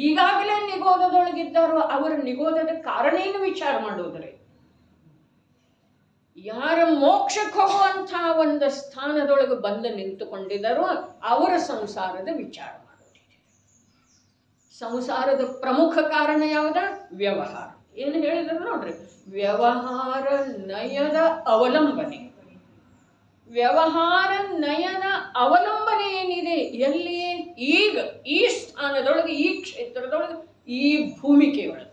ಈಗಾಗಲೇ ನಿಗೋದದೊಳಗಿದ್ದಾರೋ ಅವರ ನಿಗೋದದ ಕಾರಣ ಏನು ವಿಚಾರ ಮಾಡೋದ್ರೆ, ಯಾರ ಮೋಕ್ಷಕ್ಕೆ ಹೋಗುವಂಥ ಒಂದು ಸ್ಥಾನದೊಳಗೆ ಬಂದು ನಿಂತುಕೊಂಡಿದ್ದಾರೋ ಅವರ ಸಂಸಾರದ ವಿಚಾರ ಮಾಡೋದಿದೆ. ಸಂಸಾರದ ಪ್ರಮುಖ ಕಾರಣ ಯಾವ್ದ? ವ್ಯವಹಾರ. ಏನು ಹೇಳಿದ್ರು ನೋಡ್ರಿ, ವ್ಯವಹಾರ ನಯದ ಅವಲಂಬನೆ. ವ್ಯವಹಾರ ನಯನ ಅವಲಂಬನೆ ಏನಿದೆ ಎಲ್ಲಿ? ಈಗ ಈ ಸ್ಥಾನದೊಳಗೆ, ಈ ಕ್ಷೇತ್ರದೊಳಗೆ, ಈ ಭೂಮಿಕೆಯೊಳಗೆ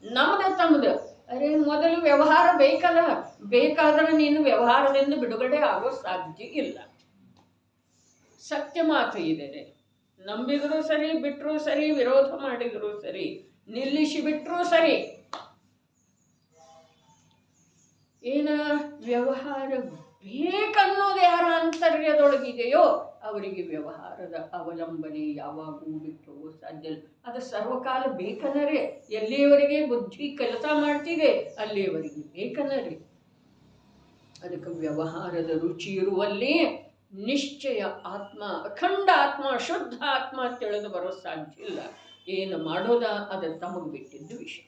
ನಮ್ದ ತಮ್ದ. ಅರೆ ಮೊದಲು ವ್ಯವಹಾರ ಬೇಕಲ್ಲ, ಬೇಕಾದರೆ ನೀನು ವ್ಯವಹಾರದಿಂದ ಬಿಡುಗಡೆ ಆಗೋ ಸಾಧ್ಯ ಇಲ್ಲ. ಸತ್ಯ ಮಾತು ಇದೆ. ನಂಬಿದ್ರು ಸರಿ, ಬಿಟ್ಟರು ಸರಿ, ವಿರೋಧ ಮಾಡಿದ್ರು ಸರಿ, ನಿಲ್ಲಿಸಿ ಬಿಟ್ಟರು ಸರಿ. ಏನ ವ್ಯವಹಾರ ಬೇಕನ್ನೋದು ಯಾರ ಅಂತರ್ಯದೊಳಗಿದೆಯೋ ಅವರಿಗೆ ವ್ಯವಹಾರದ ಅವಲಂಬನೆ ಯಾವಾಗೂ ಬಿಟ್ಟು ಹೋಗೋ ಸಾಧ್ಯ ಇಲ್ಲ. ಅದು ಸರ್ವಕಾಲ ಬೇಕನ್ನರೇ. ಎಲ್ಲಿಯವರೆಗೆ ಬುದ್ಧಿ ಕೆಲಸ ಮಾಡ್ತಿದೆ ಅಲ್ಲಿಯವರೆಗೆ ಬೇಕನ್ನರೇ. ಅದಕ್ಕೆ ವ್ಯವಹಾರದ ರುಚಿ ಇರುವಲ್ಲಿ ನಿಶ್ಚಯ ಆತ್ಮ, ಅಖಂಡ ಆತ್ಮ, ಶುದ್ಧ ಆತ್ಮ ತಿಳಿದು ಬರೋ ಸಾಧ್ಯ ಇಲ್ಲ. ಏನು ಮಾಡೋದ ಅದು ತಮಗೆ ಬಿಟ್ಟಿದ್ದು ವಿಷಯ.